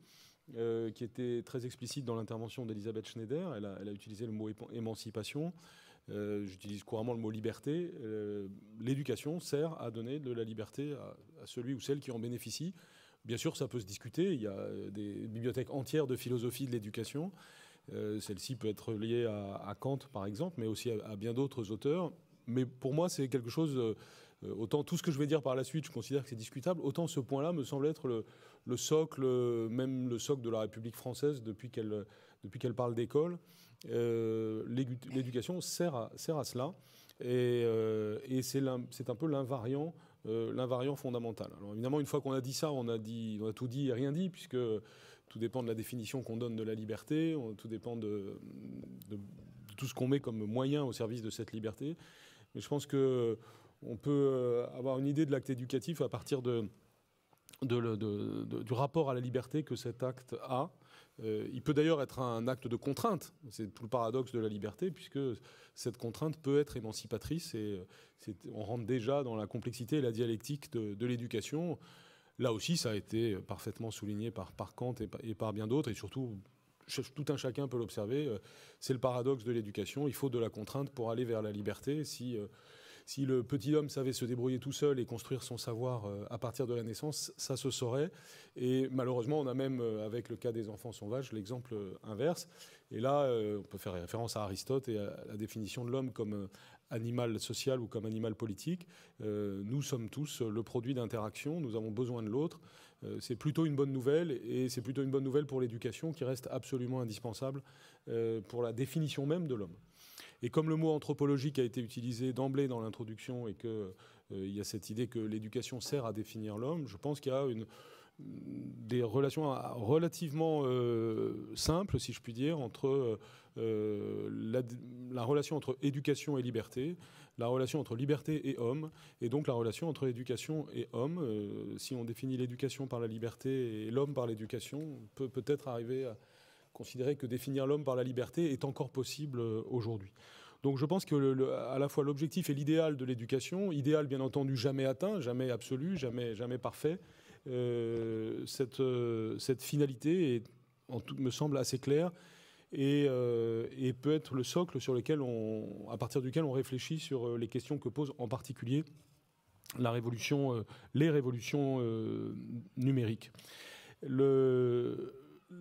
qui était très explicite dans l'intervention d'Elisabeth Schneider. Elle a utilisé le mot émancipation. J'utilise couramment le mot liberté. L'éducation sert à donner de la liberté à celui ou celle qui en bénéficie. Bien sûr, ça peut se discuter. Il y a des bibliothèques entières de philosophie de l'éducation. Celle-ci peut être liée à Kant, par exemple, mais aussi à bien d'autres auteurs. Mais pour moi, c'est quelque chose... autant tout ce que je vais dire par la suite, je considère que c'est discutable, autant ce point-là me semble être le socle, même le socle de la République française depuis qu'elle parle d'école. L'éducation sert à cela, et c'est un peu l'invariant fondamental. Alors évidemment, une fois qu'on a dit ça, on a tout dit et rien dit, puisque tout dépend de la définition qu'on donne de la liberté, tout dépend de tout ce qu'on met comme moyen au service de cette liberté. Mais je pense que on peut avoir une idée de l'acte éducatif à partir du rapport à la liberté que cet acte a. Il peut d'ailleurs être un acte de contrainte. C'est tout le paradoxe de la liberté, puisque cette contrainte peut être émancipatrice. Et on rentre déjà dans la complexité et la dialectique de l'éducation. Là aussi, ça a été parfaitement souligné par Kant et par bien d'autres. Et surtout, tout un chacun peut l'observer. C'est le paradoxe de l'éducation. Il faut de la contrainte pour aller vers la liberté. Si le petit homme savait se débrouiller tout seul et construire son savoir à partir de la naissance, ça se saurait. Et malheureusement, on a même, avec le cas des enfants sauvages, l'exemple inverse. Et là, on peut faire référence à Aristote et à la définition de l'homme comme animal social ou comme animal politique. Nous sommes tous le produit d'interaction, nous avons besoin de l'autre. C'est plutôt une bonne nouvelle, et c'est plutôt une bonne nouvelle pour l'éducation, qui reste absolument indispensable pour la définition même de l'homme. Et comme le mot anthropologique a été utilisé d'emblée dans l'introduction, et qu'il y a cette idée que l'éducation sert à définir l'homme, je pense qu'il y a des relations relativement simples, si je puis dire, entre la relation entre éducation et liberté, la relation entre liberté et homme, et donc la relation entre éducation et homme. Si on définit l'éducation par la liberté et l'homme par l'éducation, on peut peut-être arriver à considérer que définir l'homme par la liberté est encore possible aujourd'hui. Donc je pense que à la fois l'objectif et l'idéal de l'éducation, idéal bien entendu jamais atteint, jamais absolu, jamais parfait, cette finalité me semble assez claire, et peut être le socle sur lequel à partir duquel on réfléchit sur les questions que pose en particulier les révolutions numériques.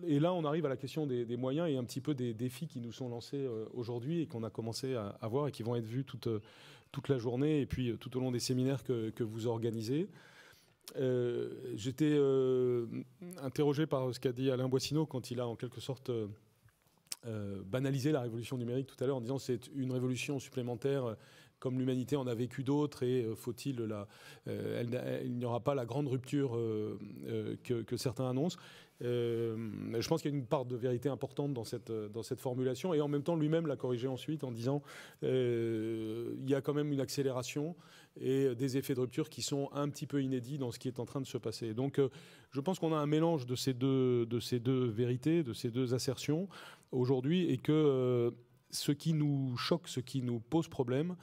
Et là, on arrive à la question des moyens et un petit peu des défis qui nous sont lancés aujourd'hui et qu'on a commencé à voir et qui vont être vus toute la journée et puis tout au long des séminaires que vous organisez. J'étais interrogé par ce qu'a dit Alain Boissineau quand il a en quelque sorte banalisé la révolution numérique tout à l'heure en disant c'est une révolution supplémentaire comme l'humanité en a vécu d'autres, et faut-il il n'y aura pas la grande rupture que certains annoncent. Je pense qu'il y a une part de vérité importante dans cette formulation, et en même temps lui-même l'a corrigé ensuite en disant il y a quand même une accélération et des effets de rupture qui sont un petit peu inédits dans ce qui est en train de se passer. Donc je pense qu'on a un mélange de ces deux vérités, de ces deux assertions aujourd'hui, et que ce qui nous choque, ce qui nous pose problème,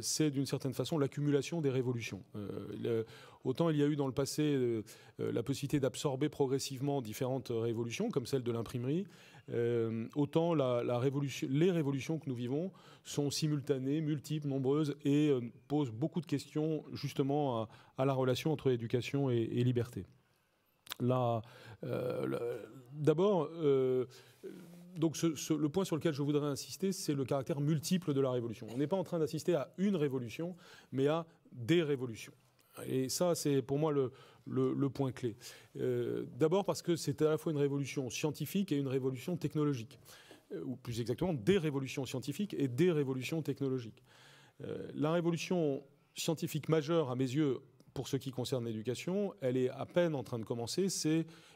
c'est d'une certaine façon l'accumulation des révolutions. Autant il y a eu dans le passé la possibilité d'absorber progressivement différentes révolutions, comme celle de l'imprimerie, autant les révolutions que nous vivons sont simultanées, multiples, nombreuses, et posent beaucoup de questions justement à la relation entre éducation et liberté. D'abord, donc le point sur lequel je voudrais insister, c'est le caractère multiple de la révolution. On n'est pas en train d'assister à une révolution, mais à des révolutions. Et ça, c'est pour moi le point clé. D'abord parce que c'est à la fois une révolution scientifique et une révolution technologique. Ou plus exactement, des révolutions scientifiques et des révolutions technologiques. La révolution scientifique majeure, à mes yeux, pour ce qui concerne l'éducation, elle est à peine en train de commencer,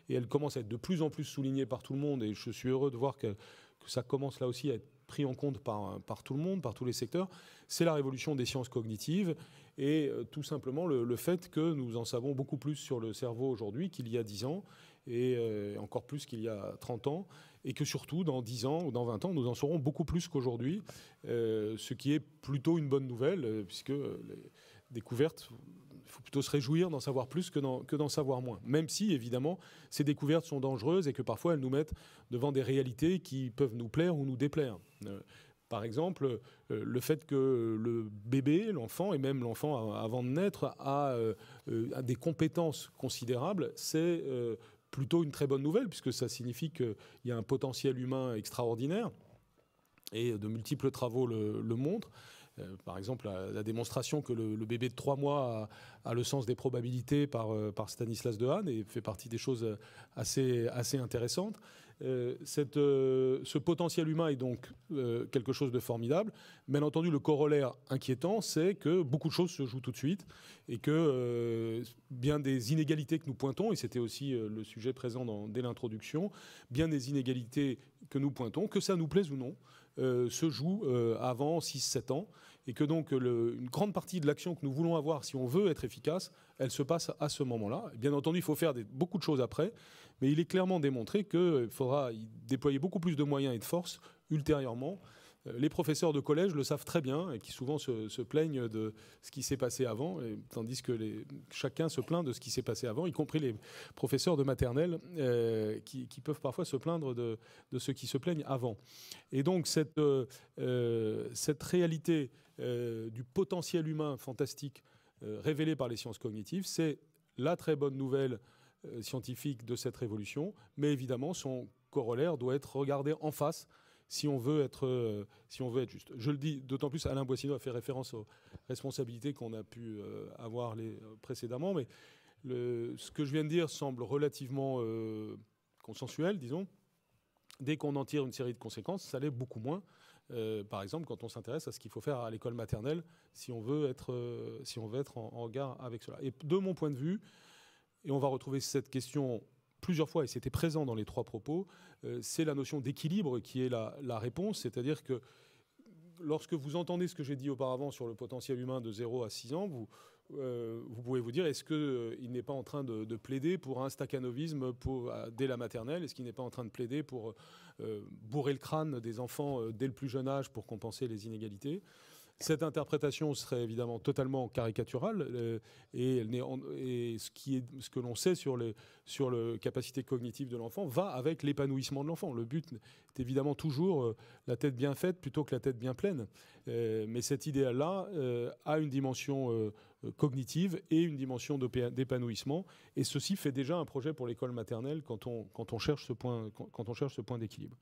et elle commence à être de plus en plus soulignée par tout le monde, et je suis heureux de voir que que ça commence là aussi à être pris en compte par tout le monde, par tous les secteurs, c'est la révolution des sciences cognitives et tout simplement le fait que nous en savons beaucoup plus sur le cerveau aujourd'hui qu'il y a 10 ans et encore plus qu'il y a 30 ans, et que surtout dans 10 ans ou dans 20 ans, nous en saurons beaucoup plus qu'aujourd'hui, ce qui est plutôt une bonne nouvelle, puisque les découvertes, il faut plutôt se réjouir d'en savoir plus que d'en savoir moins. Même si, évidemment, ces découvertes sont dangereuses et que parfois elles nous mettent devant des réalités qui peuvent nous plaire ou nous déplaire. Par exemple, le fait que le bébé, l'enfant, et même l'enfant avant de naître, a des compétences considérables, c'est plutôt une très bonne nouvelle, puisque ça signifie qu'il y a un potentiel humain extraordinaire, et de multiples travaux le montrent. Par exemple, la démonstration que le bébé de 3 mois a le sens des probabilités par Stanislas Dehaene, et fait partie des choses assez intéressantes. Ce potentiel humain est donc quelque chose de formidable. Bien entendu, le corollaire inquiétant, c'est que beaucoup de choses se jouent tout de suite et que bien des inégalités que nous pointons, et c'était aussi le sujet présent dès l'introduction, bien des inégalités que nous pointons, que ça nous plaise ou non, se jouent avant 6-7 ans, et que donc une grande partie de l'action que nous voulons avoir, si on veut être efficace, elle se passe à ce moment-là. Bien entendu, il faut faire beaucoup de choses après, mais il est clairement démontré qu'il faudra y déployer beaucoup plus de moyens et de force ultérieurement. Les professeurs de collège le savent très bien et qui souvent se plaignent de ce qui s'est passé avant, tandis que chacun se plaint de ce qui s'est passé avant, y compris les professeurs de maternelle qui peuvent parfois se plaindre de ceux qui se plaignent avant. Et donc cette réalité du potentiel humain fantastique révélé par les sciences cognitives, c'est la très bonne nouvelle scientifique de cette révolution, mais évidemment son corollaire doit être regardé en face si on veut être juste. Je le dis d'autant plus, Alain Boissineau a fait référence aux responsabilités qu'on a pu avoir précédemment, mais ce que je viens de dire semble relativement consensuel, disons. Dès qu'on en tire une série de conséquences, ça l'est beaucoup moins. Par exemple, quand on s'intéresse à ce qu'il faut faire à l'école maternelle, si on veut être en regard avec cela. Et de mon point de vue, et on va retrouver cette question plusieurs fois, et c'était présent dans les 3 propos, c'est la notion d'équilibre qui est la réponse, c'est-à-dire que lorsque vous entendez ce que j'ai dit auparavant sur le potentiel humain de 0 à 6 ans, vous pouvez vous dire, est-ce qu'il n'est pas en train de plaider pour un stakhanovisme dès la maternelle? Est-ce qu'il n'est pas en train de plaider pour bourrer le crâne des enfants dès le plus jeune âge pour compenser les inégalités? Cette interprétation serait évidemment totalement caricaturale et ce que l'on sait sur les capacités cognitives de l'enfant va avec l'épanouissement de l'enfant. Le but est évidemment toujours la tête bien faite plutôt que la tête bien pleine. Mais cet idéal-là a une dimension cognitive et une dimension d'épanouissement. Et ceci fait déjà un projet pour l'école maternelle quand on cherche ce point d'équilibre.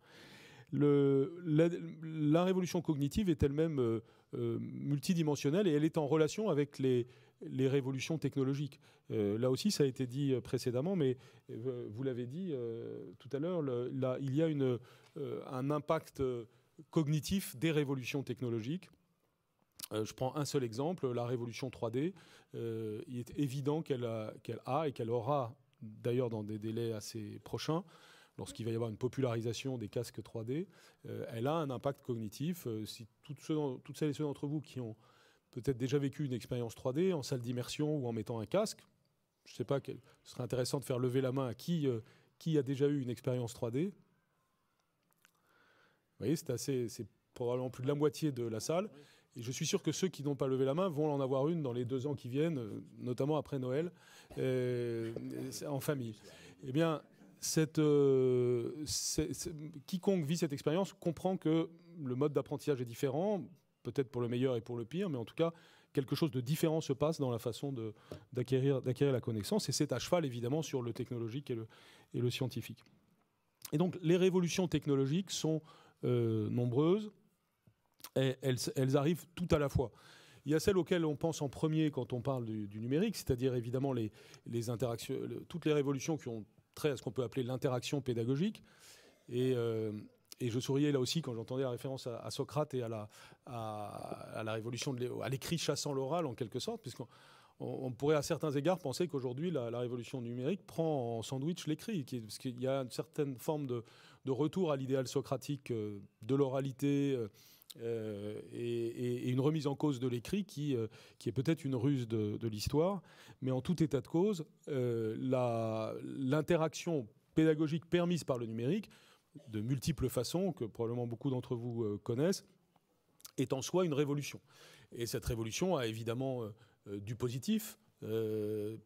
La révolution cognitive est elle-même multidimensionnelle et elle est en relation avec les révolutions technologiques. Là aussi, ça a été dit précédemment, mais vous l'avez dit tout à l'heure, il y a un impact cognitif des révolutions technologiques. Je prends un seul exemple, la révolution 3D. Il est évident qu'elle a et qu'elle aura, d'ailleurs dans des délais assez prochains, lorsqu'il va y avoir une popularisation des casques 3D, elle a un impact cognitif. Si toutes celles et ceux d'entre vous qui ont peut-être déjà vécu une expérience 3D en salle d'immersion ou en mettant un casque, je ne sais pas, ce serait intéressant de faire lever la main à qui a déjà eu une expérience 3D. Vous voyez, c'est probablement plus de la moitié de la salle. Et je suis sûr que ceux qui n'ont pas levé la main vont en avoir une dans les 2 ans qui viennent, notamment après Noël, en famille. Eh bien, quiconque vit cette expérience comprend que le mode d'apprentissage est différent, peut-être pour le meilleur et pour le pire, mais en tout cas, quelque chose de différent se passe dans la façon d'acquérir la connaissance, et c'est à cheval, évidemment, sur le technologique et le scientifique. Et donc, les révolutions technologiques sont nombreuses, et elles arrivent tout à la fois. Il y a celles auxquelles on pense en premier quand on parle du numérique, c'est-à-dire évidemment les interactions, toutes les révolutions qui ont trait à ce qu'on peut appeler l'interaction pédagogique. Et je souriais là aussi quand j'entendais la référence à Socrate et à la révolution, à l'écrit chassant l'oral en quelque sorte, puisqu'on pourrait à certains égards penser qu'aujourd'hui la révolution numérique prend en sandwich l'écrit, parce qu'il y a une certaine forme de retour à l'idéal socratique de l'oralité et une remise en cause de l'écrit qui est peut-être une ruse de l'histoire. Mais en tout état de cause, l'interaction pédagogique permise par le numérique, de multiples façons, que probablement beaucoup d'entre vous connaissent, est en soi une révolution. Et cette révolution a évidemment du positif,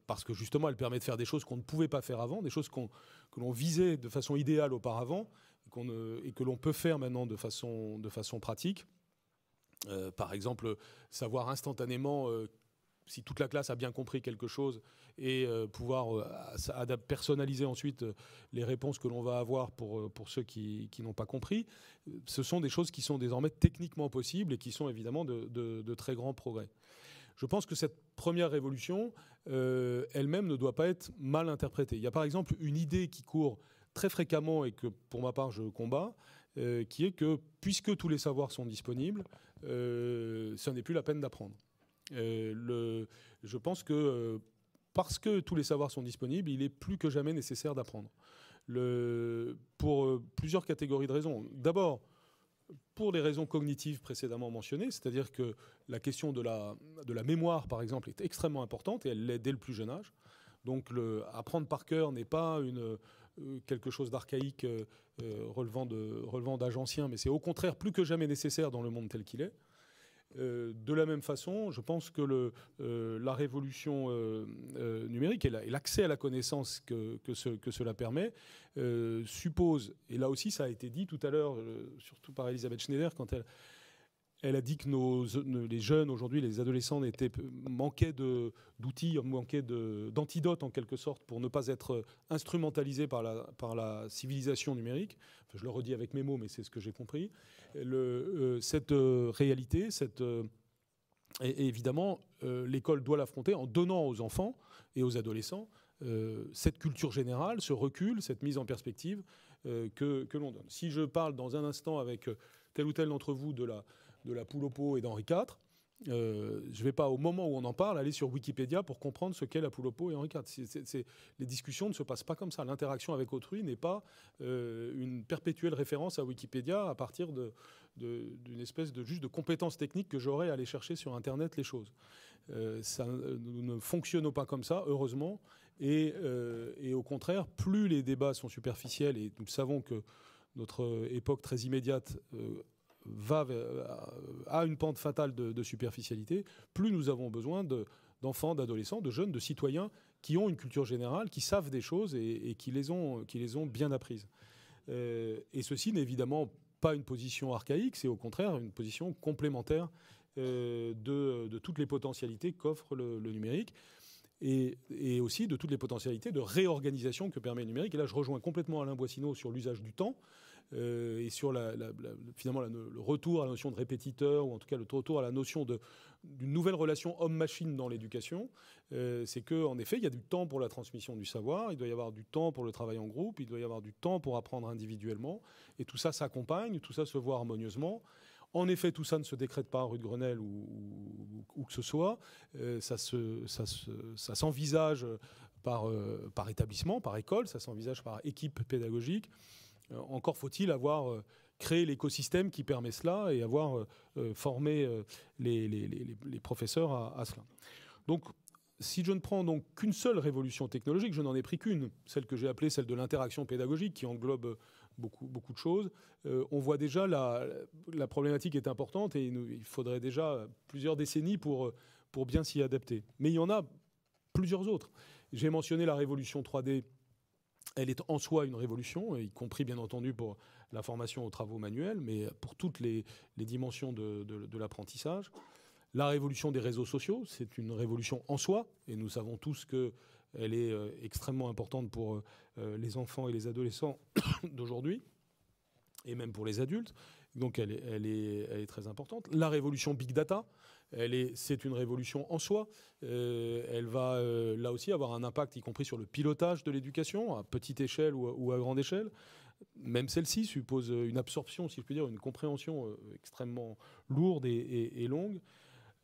parce que justement elle permet de faire des choses qu'on ne pouvait pas faire avant, des choses que l'on visait de façon idéale auparavant, et que l'on peut faire maintenant de façon pratique. Par exemple, savoir instantanément si toute la classe a bien compris quelque chose et pouvoir personnaliser ensuite les réponses que l'on va avoir pour ceux qui n'ont pas compris. Ce sont des choses qui sont désormais techniquement possibles et qui sont évidemment de très grands progrès. Je pense que cette première révolution, elle-même, ne doit pas être mal interprétée. Il y a par exemple une idée qui court très fréquemment et que, pour ma part, je combats, qui est que, puisque tous les savoirs sont disponibles, ça n'est plus la peine d'apprendre. Je pense que, parce que tous les savoirs sont disponibles, il est plus que jamais nécessaire d'apprendre. Pour plusieurs catégories de raisons. D'abord, pour les raisons cognitives précédemment mentionnées, c'est-à-dire que la question de la mémoire, par exemple, est extrêmement importante et elle l'est dès le plus jeune âge. Donc apprendre par cœur n'est pas quelque chose d'archaïque relevant d'âge ancien, mais c'est au contraire plus que jamais nécessaire dans le monde tel qu'il est. De la même façon, je pense que la révolution numérique et l'accès à la connaissance que cela permet suppose, et là aussi ça a été dit tout à l'heure, surtout par Elisabeth Schneider, quand elle a dit que les jeunes aujourd'hui, les adolescents, manquaient d'outils, manquaient d'antidotes en quelque sorte pour ne pas être instrumentalisés par la civilisation numérique. Enfin, je le redis avec mes mots, mais c'est ce que j'ai compris. Cette réalité, et évidemment, l'école doit l'affronter en donnant aux enfants et aux adolescents cette culture générale, ce recul, cette mise en perspective que l'on donne. Si je parle dans un instant avec tel ou tel d'entre vous de la poule au pot et d'Henri IV, je ne vais pas, au moment où on en parle, aller sur Wikipédia pour comprendre ce qu'est la poule au pot et Henri IV. Les discussions ne se passent pas comme ça. L'interaction avec autrui n'est pas une perpétuelle référence à Wikipédia à partir d'une espèce juste de compétence technique que j'aurais à aller chercher sur Internet les choses. Nous ne fonctionnons pas comme ça, heureusement. Et au contraire, plus les débats sont superficiels, et nous savons que notre époque très immédiate a une pente fatale de superficialité, plus nous avons besoin d'enfants, d'adolescents, de jeunes, de citoyens qui ont une culture générale, qui savent des choses et qui les ont bien apprises. Et ceci n'est évidemment pas une position archaïque, c'est au contraire une position complémentaire de toutes les potentialités qu'offre le numérique. Et aussi de toutes les potentialités de réorganisation que permet le numérique. Et là, je rejoins complètement Alain Boissineau sur l'usage du temps et sur finalement le retour à la notion de répétiteur, ou en tout cas le retour à la notion d'une nouvelle relation homme-machine dans l'éducation. C'est qu'en effet, il y a du temps pour la transmission du savoir, il doit y avoir du temps pour le travail en groupe, il doit y avoir du temps pour apprendre individuellement. Et tout ça s'accompagne, tout ça se voit harmonieusement. En effet, tout ça ne se décrète pas rue de Grenelle ou que ce soit. Ça s'envisage par établissement, par école, ça s'envisage par équipe pédagogique. Encore faut-il avoir créé l'écosystème qui permet cela et avoir formé les professeurs à cela. Donc, si je ne prends donc qu'une seule révolution technologique, je n'en ai pris qu'une, celle que j'ai appelée celle de l'interaction pédagogique, qui englobe beaucoup de choses. On voit déjà la problématique est importante et il faudrait déjà plusieurs décennies pour bien s'y adapter. Mais il y en a plusieurs autres. J'ai mentionné la révolution 3D. Elle est en soi une révolution, y compris bien entendu pour la formation aux travaux manuels, mais pour toutes les dimensions de l'apprentissage. La révolution des réseaux sociaux, c'est une révolution en soi, et nous savons tous qu'elle est extrêmement importante pour les enfants et les adolescents d'aujourd'hui, et même pour les adultes. Donc elle est très importante. La révolution Big Data, c'est une révolution en soi. Elle va là aussi avoir un impact, y compris sur le pilotage de l'éducation, à petite échelle ou à grande échelle. Même celle-ci suppose une absorption, si je puis dire, une compréhension extrêmement lourde et longue.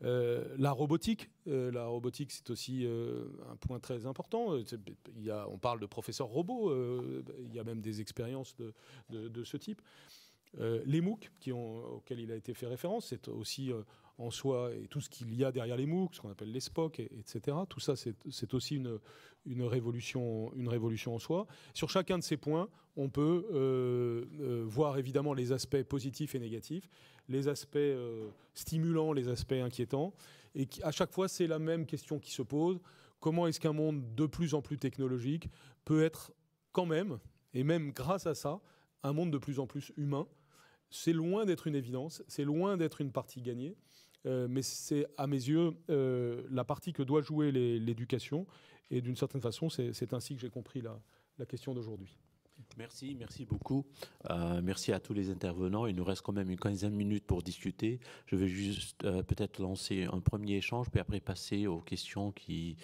La robotique, c'est aussi un point très important. On parle de professeurs robots, il y a même des expériences de ce type. Les MOOC auxquels il a été fait référence, c'est aussi en soi, et tout ce qu'il y a derrière les MOOC, ce qu'on appelle les SPOC, etc. Tout ça, c'est aussi une révolution en soi. Sur chacun de ces points, on peut voir évidemment les aspects positifs et négatifs, les aspects stimulants, les aspects inquiétants. Et à chaque fois, c'est la même question qui se pose. Comment est-ce qu'un monde de plus en plus technologique peut être quand même, et même grâce à ça, un monde de plus en plus humain? C'est loin d'être une évidence, c'est loin d'être une partie gagnée, mais c'est à mes yeux la partie que doit jouer l'éducation. Et d'une certaine façon, c'est ainsi que j'ai compris la question d'aujourd'hui. Merci beaucoup. Merci à tous les intervenants. Il nous reste quand même une quinzaine de minutes pour discuter. Je vais juste peut-être lancer un premier échange, puis après passer aux questions qui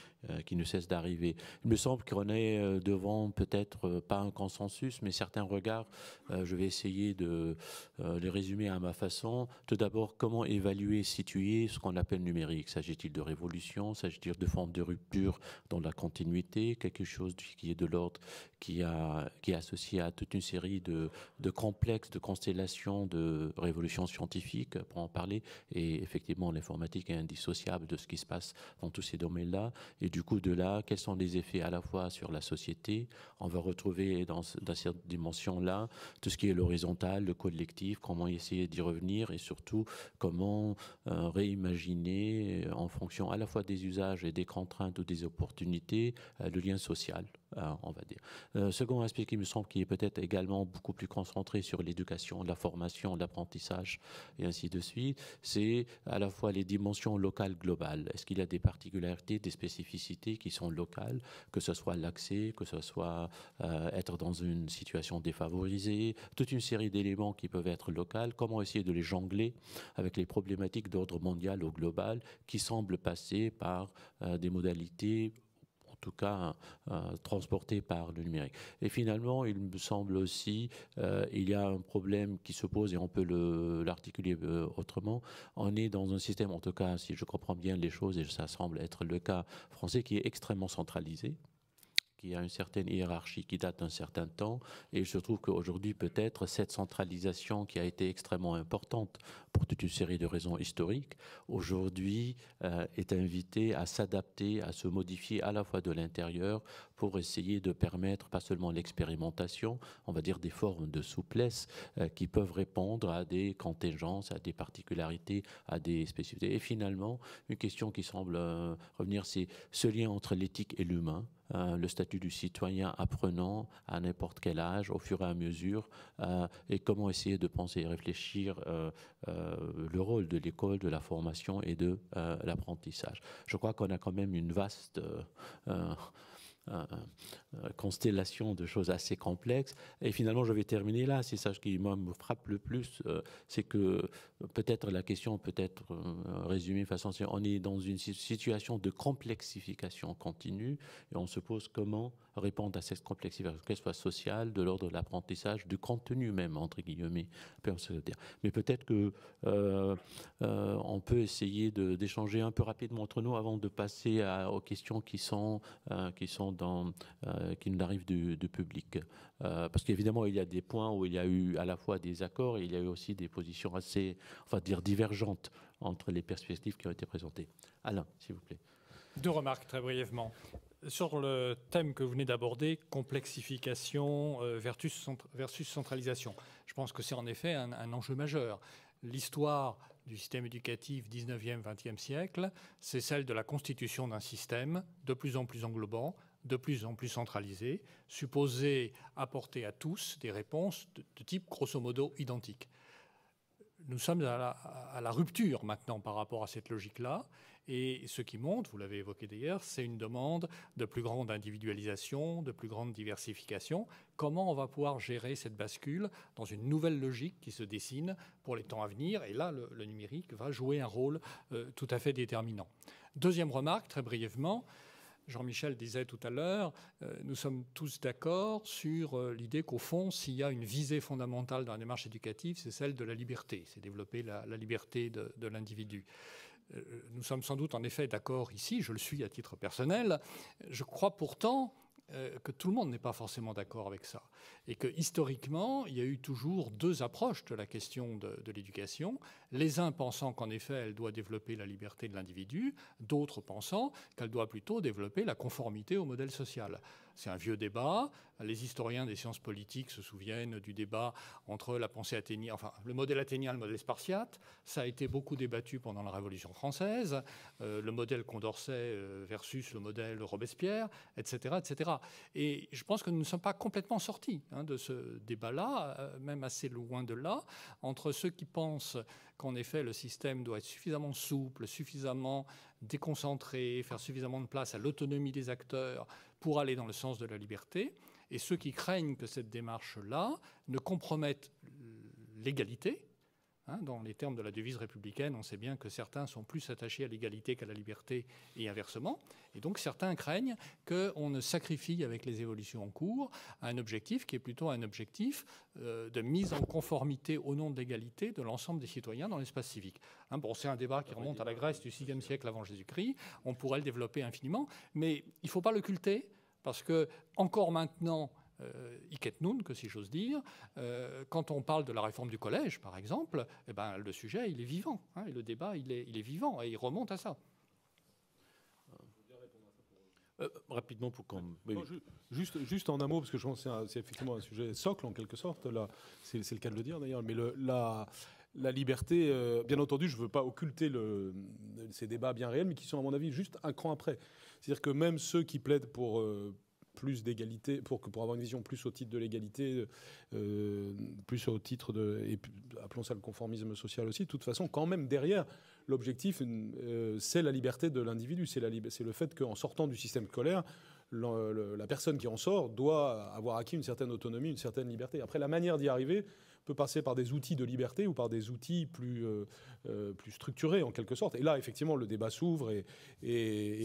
ne cessent d'arriver. Il me semble qu'on est devant peut-être pas un consensus, mais certains regards. Je vais essayer de les résumer à ma façon. Tout d'abord, comment évaluer, situer ce qu'on appelle numérique? S'agit-il de révolution? S'agit-il de forme de rupture dans la continuité? Quelque chose qui est de l'ordre qui est associé à toute une série de complexes, de constellations, de révolutions scientifiques, pour en parler. Et effectivement, l'informatique est indissociable de ce qui se passe dans tous ces domaines-là. Et du coup, de là, quels sont les effets à la fois sur la société? On va retrouver dans cette dimension-là tout ce qui est l'horizontal, le collectif, comment essayer d'y revenir et surtout comment réimaginer en fonction à la fois des usages et des contraintes ou des opportunités, le lien social, on va dire. Second aspect qui me semble qui est peut-être également beaucoup plus concentré sur l'éducation, la formation, l'apprentissage et ainsi de suite, c'est à la fois les dimensions locales globales. Est-ce qu'il y a des particularités, des spécificités qui sont locales, que ce soit l'accès, que ce soit être dans une situation défavorisée, toute une série d'éléments qui peuvent être locaux, comment essayer de les jongler avec les problématiques d'ordre mondial ou global qui semblent passer par des modalités en tout cas transporté par le numérique. Et finalement, il me semble aussi, il y a un problème qui se pose et on peut l'articuler autrement. On est dans un système, en tout cas, si je comprends bien les choses, et ça semble être le cas français, qui est extrêmement centralisé, qui a une certaine hiérarchie qui date d'un certain temps. Et il se trouve qu'aujourd'hui, peut-être, cette centralisation qui a été extrêmement importante pour toute une série de raisons historiques, aujourd'hui est invitée à s'adapter, à se modifier à la fois de l'intérieur pour essayer de permettre pas seulement l'expérimentation, on va dire des formes de souplesse qui peuvent répondre à des contingences, à des particularités, à des spécificités. Et finalement, une question qui semble revenir, c'est ce lien entre l'éthique et l'humain. Le statut du citoyen apprenant à n'importe quel âge, au fur et à mesure, et comment essayer de penser et réfléchir le rôle de l'école, de la formation et de l'apprentissage. Je crois qu'on a quand même une vaste constellation de choses assez complexes. Et finalement, je vais terminer là. C'est ça qui moi, me frappe le plus. C'est que peut-être la question peut être résumée de façon... On est dans une situation de complexification continue et on se pose comment répondre à cette complexification, qu'elle soit sociale, de l'ordre de l'apprentissage, du contenu même, entre guillemets. Mais peut-être que on peut essayer d'échanger un peu rapidement entre nous avant de passer aux questions qui nous arrivent du public. Parce qu'évidemment, il y a des points où il y a eu à la fois des accords et il y a eu aussi des positions assez, on va dire, divergentes entre les perspectives qui ont été présentées. Alain, s'il vous plaît. 2 remarques très brièvement. Sur le thème que vous venez d'aborder, complexification versus centralisation, je pense que c'est en effet un enjeu majeur. L'histoire du système éducatif 19e, 20e siècle, c'est celle de la constitution d'un système de plus en plus englobant, de plus en plus centralisé, supposé apporter à tous des réponses de type grosso modo identique. Nous sommes à la rupture maintenant par rapport à cette logique-là. Et ce qui monte, vous l'avez évoqué d'ailleurs, c'est une demande de plus grande individualisation, de plus grande diversification. Comment on va pouvoir gérer cette bascule dans une nouvelle logique qui se dessine pour les temps à venir? Et là, le numérique va jouer un rôle tout à fait déterminant. Deuxième remarque, très brièvement, Jean-Michel disait tout à l'heure, nous sommes tous d'accord sur l'idée qu'au fond, s'il y a une visée fondamentale dans la démarche éducative, c'est celle de la liberté, c'est développer la liberté de l'individu. nous sommes sans doute en effet d'accord ici, je le suis à titre personnel. Je crois pourtant que tout le monde n'est pas forcément d'accord avec ça. Et que historiquement, il y a eu toujours deux approches de la question de l'éducation. Les uns pensant qu'en effet, elle doit développer la liberté de l'individu, d'autres pensant qu'elle doit plutôt développer la conformité au modèle social. C'est un vieux débat. Les historiens des sciences politiques se souviennent du débat entre la pensée athénienne, enfin le modèle athénien et le modèle spartiate. Ça a été beaucoup débattu pendant la Révolution française. Le modèle Condorcet versus le modèle Robespierre, etc., etc. Et je pense que nous ne sommes pas complètement sortis de ce débat-là, même assez loin de là, entre ceux qui pensent qu'en effet le système doit être suffisamment souple, suffisamment déconcentré, faire suffisamment de place à l'autonomie des acteurs pour aller dans le sens de la liberté, et ceux qui craignent que cette démarche-là ne compromette l'égalité. Dans les termes de la devise républicaine, on sait bien que certains sont plus attachés à l'égalité qu'à la liberté et inversement. Et donc certains craignent qu'on ne sacrifie avec les évolutions en cours un objectif qui est plutôt un objectif de mise en conformité au nom de l'égalité de l'ensemble des citoyens dans l'espace civique. Bon, c'est un débat qui remonte à la Grèce du VIe siècle avant Jésus-Christ. On pourrait le développer infiniment, mais il ne faut pas l'occulter parce que encore maintenant, hic et nunc, que si j'ose dire, quand on parle de la réforme du collège, par exemple, le sujet, il est vivant. Et le débat, il est vivant et il remonte à ça. Rapidement, pour qu'on... Non, juste en un mot, parce que je pense que c'est effectivement un sujet socle, en quelque sorte. Là, c'est le cas de le dire, d'ailleurs. Mais la liberté, bien entendu, je ne veux pas occulter ces débats bien réels, mais qui sont, à mon avis, juste un cran après. C'est-à-dire que même ceux qui plaident pour... plus d'égalité, pour avoir une vision plus au titre de l'égalité, plus au titre de, et appelons ça le conformisme social aussi, de toute façon, quand même derrière, l'objectif, c'est la liberté de l'individu, c'est le fait qu'en sortant du système scolaire, la personne qui en sort doit avoir acquis une certaine autonomie, une certaine liberté. Après, la manière d'y arriver peut passer par des outils de liberté ou par des outils plus structurés, en quelque sorte. Et là, effectivement, le débat s'ouvre et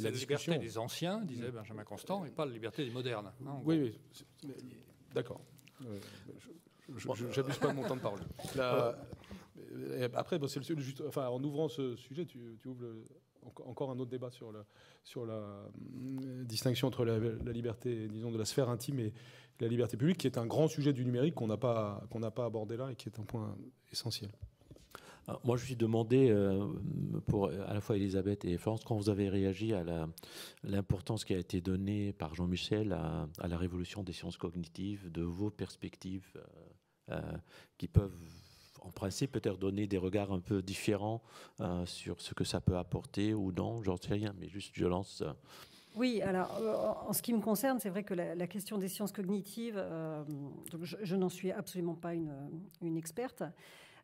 la discussion... C'est la liberté des anciens, disait Benjamin Constant, et pas la liberté des modernes. Oui, d'accord. J'abuse pas de mon temps de parole. Après, en ouvrant ce sujet, tu ouvres encore un autre débat sur la distinction entre la liberté, disons, de la sphère intime et la liberté publique, qui est un grand sujet du numérique qu'on n'a pas abordé là et qui est un point essentiel. Alors, moi, je me suis demandé, pour à la fois Elisabeth et Florence, quand vous avez réagi à l'importance qui a été donnée par Jean-Michel à la révolution des sciences cognitives, de vos perspectives qui peuvent, en principe, peut-être donner des regards un peu différents sur ce que ça peut apporter ou non, j'en sais rien, mais juste je lance... Oui, alors en ce qui me concerne, c'est vrai que la question des sciences cognitives, donc je n'en suis absolument pas une experte.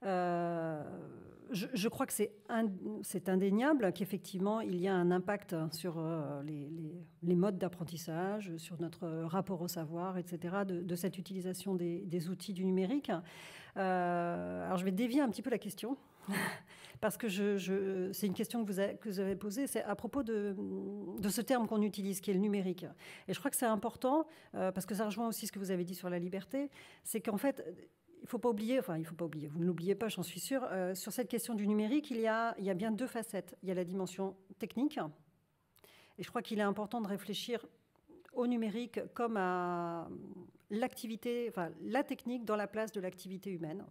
Je crois que c'est indéniable qu'effectivement il y a un impact sur les modes d'apprentissage, sur notre rapport au savoir, etc., de cette utilisation des outils du numérique. Alors je vais dévier un petit peu la question. Parce que c'est une question que vous avez posée, c'est à propos de ce terme qu'on utilise, qui est le numérique. Et je crois que c'est important, parce que ça rejoint aussi ce que vous avez dit sur la liberté, c'est qu'en fait, il ne faut pas oublier, vous ne l'oubliez pas, j'en suis sûre, sur cette question du numérique, il y a bien deux facettes. Il y a la dimension technique, et je crois qu'il est important de réfléchir au numérique comme à l'activité, enfin la technique dans la place de l'activité humaine,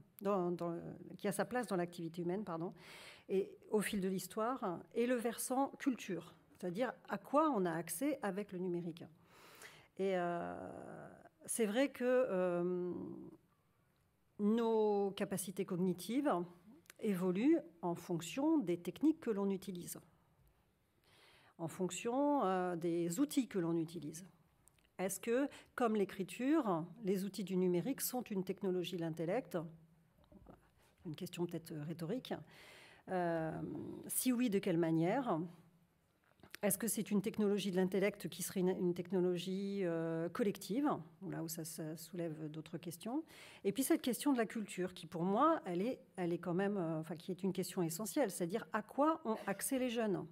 qui a sa place dans l'activité humaine, et au fil de l'histoire, et le versant culture, c'est-à-dire à quoi on a accès avec le numérique. Et c'est vrai que nos capacités cognitives évoluent en fonction des techniques que l'on utilise, en fonction des outils que l'on utilise. Est-ce que, comme l'écriture, les outils du numérique sont une technologie de l'intellect ? Une question peut-être rhétorique. Si oui, de quelle manière ? Est-ce que c'est une technologie de l'intellect qui serait une technologie collective ? Là où ça soulève d'autres questions. Et puis cette question de la culture, qui pour moi, elle est quand même, qui est une question essentielle, c'est-à-dire à quoi ont accès les jeunes ?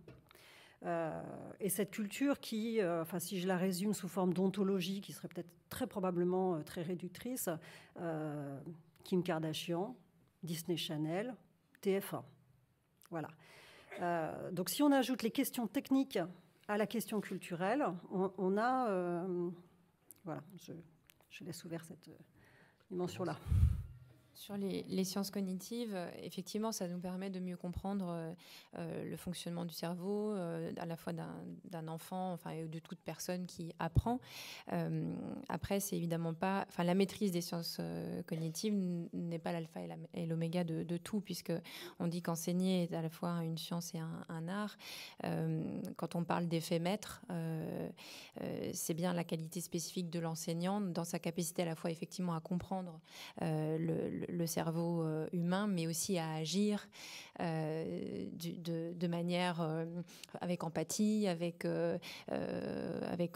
Et cette culture qui, si je la résume sous forme d'ontologie, qui serait peut-être très probablement très réductrice, Kim Kardashian, Disney Channel, TF1. Voilà. Donc si on ajoute les questions techniques à la question culturelle, on a... voilà, je laisse ouvert cette dimension-là. Sur les sciences cognitives, effectivement, ça nous permet de mieux comprendre le fonctionnement du cerveau, à la fois d'un enfant, enfin, de toute personne qui apprend. Après, c'est évidemment pas... Enfin, la maîtrise des sciences cognitives n'est pas l'alpha et l'oméga de tout, puisque on dit qu'enseigner est à la fois une science et un art. Quand on parle d'effet maître, c'est bien la qualité spécifique de l'enseignant dans sa capacité à la fois effectivement à comprendre le cerveau humain, mais aussi à agir de manière avec empathie, avec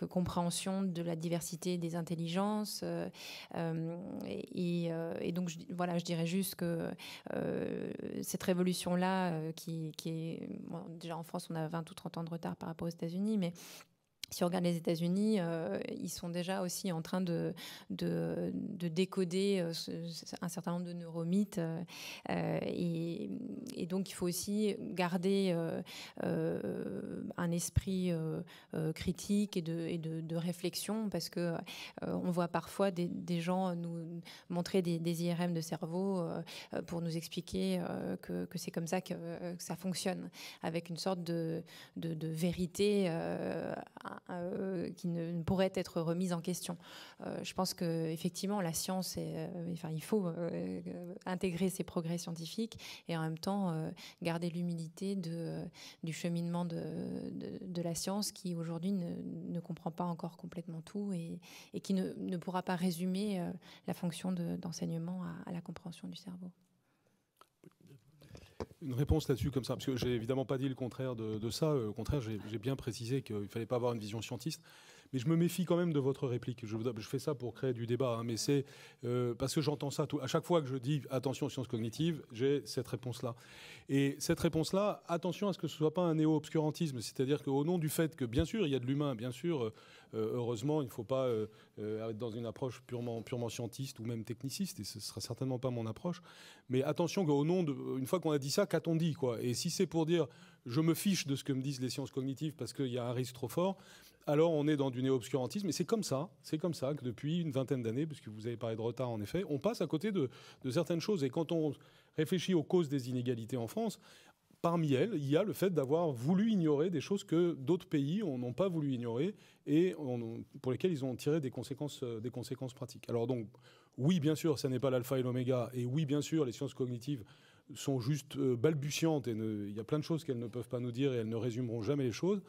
compréhension de la diversité des intelligences. Et donc, je dirais juste que cette révolution-là, qui est... Bon, déjà en France, on a 20 ou 30 ans de retard par rapport aux États-Unis, mais si on regarde les États-Unis, ils sont déjà aussi en train de décoder un certain nombre de neuromythes. Et donc, il faut aussi garder un esprit critique et de réflexion, parce que on voit parfois des gens nous montrer des IRM de cerveau pour nous expliquer que c'est comme ça que ça fonctionne, avec une sorte de vérité qui ne pourrait être remise en question. Je pense qu'effectivement, la science, il faut intégrer ces progrès scientifiques et en même temps garder l'humilité du cheminement de la science, qui aujourd'hui ne comprend pas encore complètement tout et qui ne pourra pas résumer la fonction d'enseignement à la compréhension du cerveau. Une réponse là-dessus comme ça, parce que j'ai évidemment pas dit le contraire de ça. Au contraire, j'ai bien précisé qu'il fallait pas avoir une vision scientiste. Mais je me méfie quand même de votre réplique. Je fais ça pour créer du débat, hein, mais c'est parce que j'entends ça à chaque fois que je dis attention aux sciences cognitives, j'ai cette réponse-là. Et cette réponse-là, attention à ce que ce soit pas un néo-obscurantisme, c'est-à-dire qu'au nom du fait que bien sûr il y a de l'humain, bien sûr, heureusement il ne faut pas être dans une approche purement scientiste ou même techniciste, et ce sera certainement pas mon approche. Mais attention qu'au nom une fois qu'on a dit ça, qu'a-t-on dit, quoi ? Et si c'est pour dire je me fiche de ce que me disent les sciences cognitives parce qu'il y a un risque trop fort, alors on est dans du néo-obscurantisme. Et c'est comme ça que depuis une vingtaine d'années, puisque vous avez parlé de retard en effet, on passe à côté de certaines choses. Et quand on réfléchit aux causes des inégalités en France, parmi elles, il y a le fait d'avoir voulu ignorer des choses que d'autres pays n'ont pas voulu ignorer et pour lesquelles ils ont tiré des conséquences pratiques. Alors donc, oui, bien sûr, ça n'est pas l'alpha et l'oméga, et oui, bien sûr, les sciences cognitives sont juste balbutiantes et il y a plein de choses qu'elles ne peuvent pas nous dire et elles ne résumeront jamais les choses.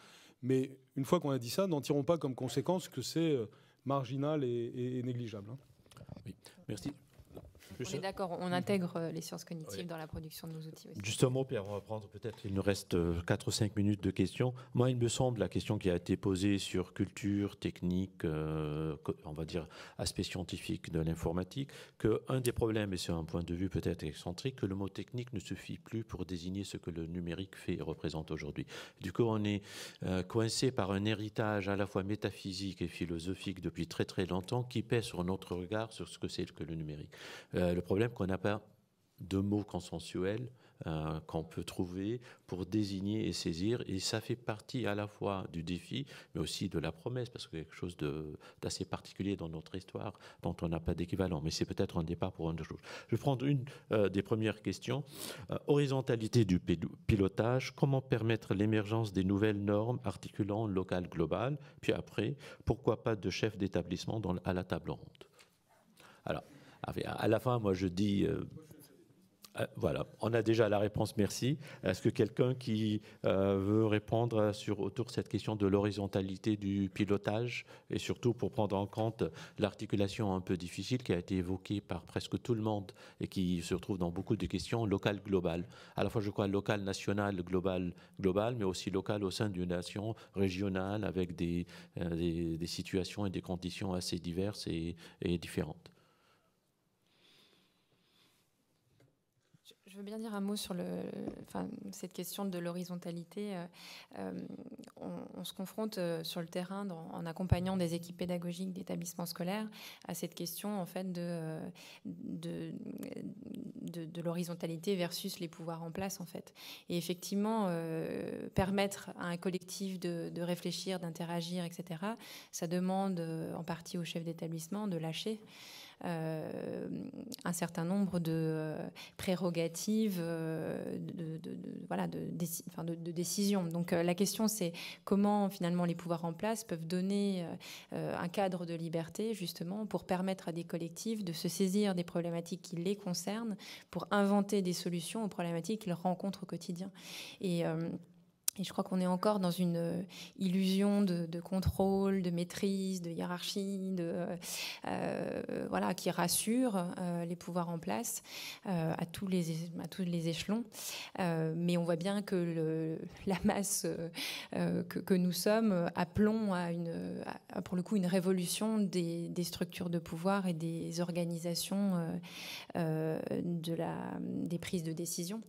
Mais une fois qu'on a dit ça, n'en tirons pas comme conséquence que c'est marginal et négligeable. Oui, merci. On est d'accord, on intègre les sciences cognitives dans la production de nos outils aussi. Justement, Pierre, on va prendre peut-être, il nous reste 4 ou 5 minutes de questions. Moi, il me semble, la question qui a été posée sur culture, technique, on va dire aspect scientifique de l'informatique, qu'un des problèmes, et c'est un point de vue peut-être excentrique, que le mot technique ne suffit plus pour désigner ce que le numérique fait et représente aujourd'hui. Du coup, on est coincé par un héritage à la fois métaphysique et philosophique depuis très très longtemps qui pèse sur notre regard sur ce que c'est que le numérique. Le problème, qu'on n'a pas de mots consensuels qu'on peut trouver pour désigner et saisir. Et ça fait partie à la fois du défi, mais aussi de la promesse, parce que c'est quelque chose d'assez particulier dans notre histoire, dont on n'a pas d'équivalent. Mais c'est peut-être un départ pour une autre chose. Je vais prendre une des premières questions. Horizontalité du pilotage. Comment permettre l'émergence des nouvelles normes articulant local, global? Puis après, pourquoi pas de chef d'établissement à la table ronde? Alors, à la fin, moi, je dis... voilà, on a déjà la réponse, merci. Est-ce que quelqu'un qui veut répondre autour de cette question de l'horizontalité du pilotage, et surtout pour prendre en compte l'articulation un peu difficile qui a été évoquée par presque tout le monde et qui se retrouve dans beaucoup de questions, local-global. À la fois, je crois, local, national, global, mais aussi local au sein d'une nation régionale avec des situations et des conditions assez diverses et différentes. Je veux bien dire un mot sur cette question de l'horizontalité. On se confronte sur le terrain en accompagnant des équipes pédagogiques d'établissements scolaires à cette question en fait de de l'horizontalité versus les pouvoirs en place, en fait. Et effectivement, permettre à un collectif de réfléchir, d'interagir, etc., ça demande en partie au chef d'établissement de lâcher un certain nombre de prérogatives de décision. Donc la question, c'est comment finalement les pouvoirs en place peuvent donner un cadre de liberté justement pour permettre à des collectifs de se saisir des problématiques qui les concernent, pour inventer des solutions aux problématiques qu'ils rencontrent au quotidien. Et je crois qu'on est encore dans une illusion de contrôle, de maîtrise, de hiérarchie, qui rassure les pouvoirs en place à tous les échelons. Mais on voit bien que la masse que nous sommes appelons à pour le coup une révolution des structures de pouvoir et des organisations des prises de décision.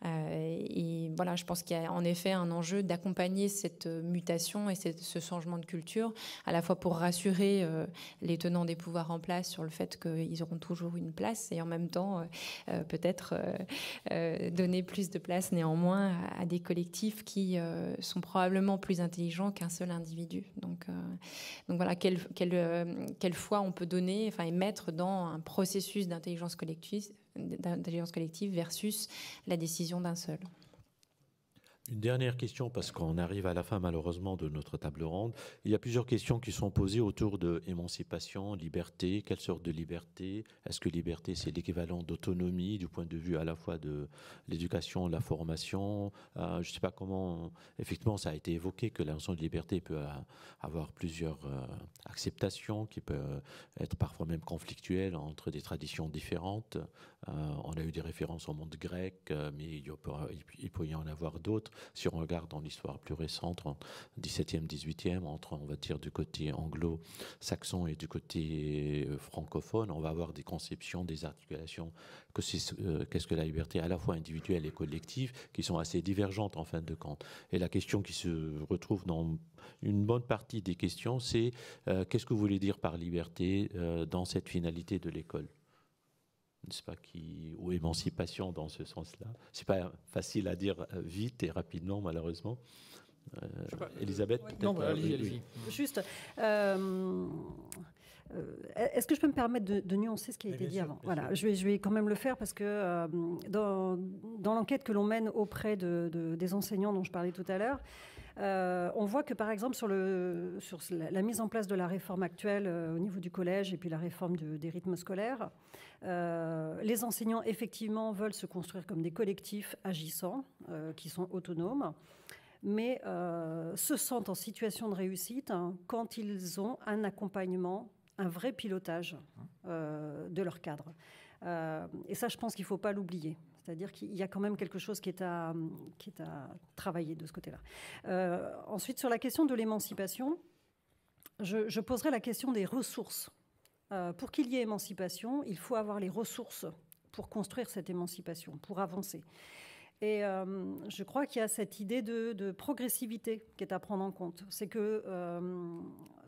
Et voilà, je pense qu'il y a en effet un enjeu d'accompagner cette mutation et ce changement de culture, à la fois pour rassurer les tenants des pouvoirs en place sur le fait qu'ils auront toujours une place, et en même temps peut-être donner plus de place néanmoins à des collectifs qui sont probablement plus intelligents qu'un seul individu. Donc voilà, quelle foi on peut donner, enfin, et mettre dans un processus d'intelligence collective versus la décision d'un seul. Une dernière question, parce qu'on arrive à la fin malheureusement de notre table ronde. Il y a plusieurs questions qui sont posées autour de émancipation, liberté. Quelle sorte de liberté? Est-ce que liberté, c'est l'équivalent d'autonomie du point de vue à la fois de l'éducation, la formation? Je ne sais pas comment... Effectivement, ça a été évoqué que la notion de liberté peut avoir plusieurs acceptations, qui peuvent être parfois même conflictuelles entre des traditions différentes. On a eu des références au monde grec, mais il peut y en avoir d'autres. Si on regarde dans l'histoire plus récente, en 17e, 18e, entre, on va dire, du côté anglo-saxon et du côté francophone, on va avoir des conceptions, des articulations. Qu'est-ce que la liberté, à la fois individuelle et collective, qui sont assez divergentes en fin de compte. Et la question qui se retrouve dans une bonne partie des questions, c'est qu'est-ce que vous voulez dire par liberté dans cette finalité de l'école? N'est-ce pas, ou émancipation dans ce sens-là. C'est pas facile à dire vite et rapidement, malheureusement. Elisabeth, peut-être. Non, allez-y. Juste, est-ce que je peux me permettre de nuancer ce qui a été dit avant? Voilà, je vais quand même le faire parce que dans l'enquête que l'on mène auprès des enseignants dont je parlais tout à l'heure, on voit que, par exemple, sur la mise en place de la réforme actuelle au niveau du collège et puis la réforme des rythmes scolaires, les enseignants, effectivement, veulent se construire comme des collectifs agissants, qui sont autonomes, mais se sentent en situation de réussite quand ils ont un accompagnement, un vrai pilotage de leur cadre. Et ça, je pense qu'il ne faut pas l'oublier. C'est-à-dire qu'il y a quand même quelque chose qui est à travailler de ce côté-là. Ensuite, sur la question de l'émancipation, je poserai la question des ressources. Pour qu'il y ait émancipation, il faut avoir les ressources pour construire cette émancipation, pour avancer. Et je crois qu'il y a cette idée de progressivité qui est à prendre en compte. C'est que,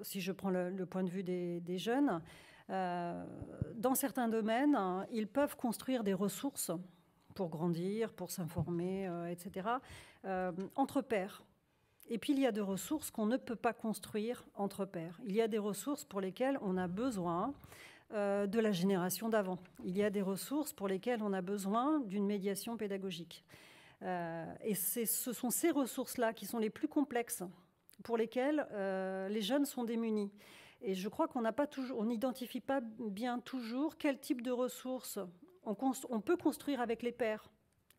si je prends le point de vue des jeunes, dans certains domaines, ils peuvent construire des ressources pour grandir, pour s'informer, etc., entre pairs. Et puis, il y a des ressources qu'on ne peut pas construire entre pairs. Il y a des ressources pour lesquelles on a besoin de la génération d'avant. Il y a des ressources pour lesquelles on a besoin d'une médiation pédagogique. Et ce sont ces ressources-là qui sont les plus complexes, pour lesquelles les jeunes sont démunis. Et je crois on n'identifie pas bien toujours quel type de ressources on peut construire avec les pairs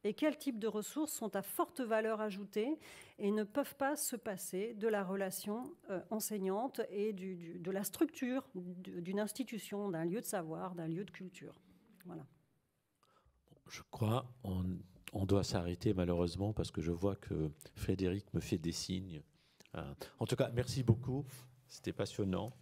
et quel type de ressources sont à forte valeur ajoutée et ne peuvent pas se passer de la relation enseignante et de la structure d'une institution, d'un lieu de savoir, d'un lieu de culture. Voilà. Je crois on doit s'arrêter malheureusement parce que je vois que Frédéric me fait des signes. En tout cas, merci beaucoup. C'était passionnant.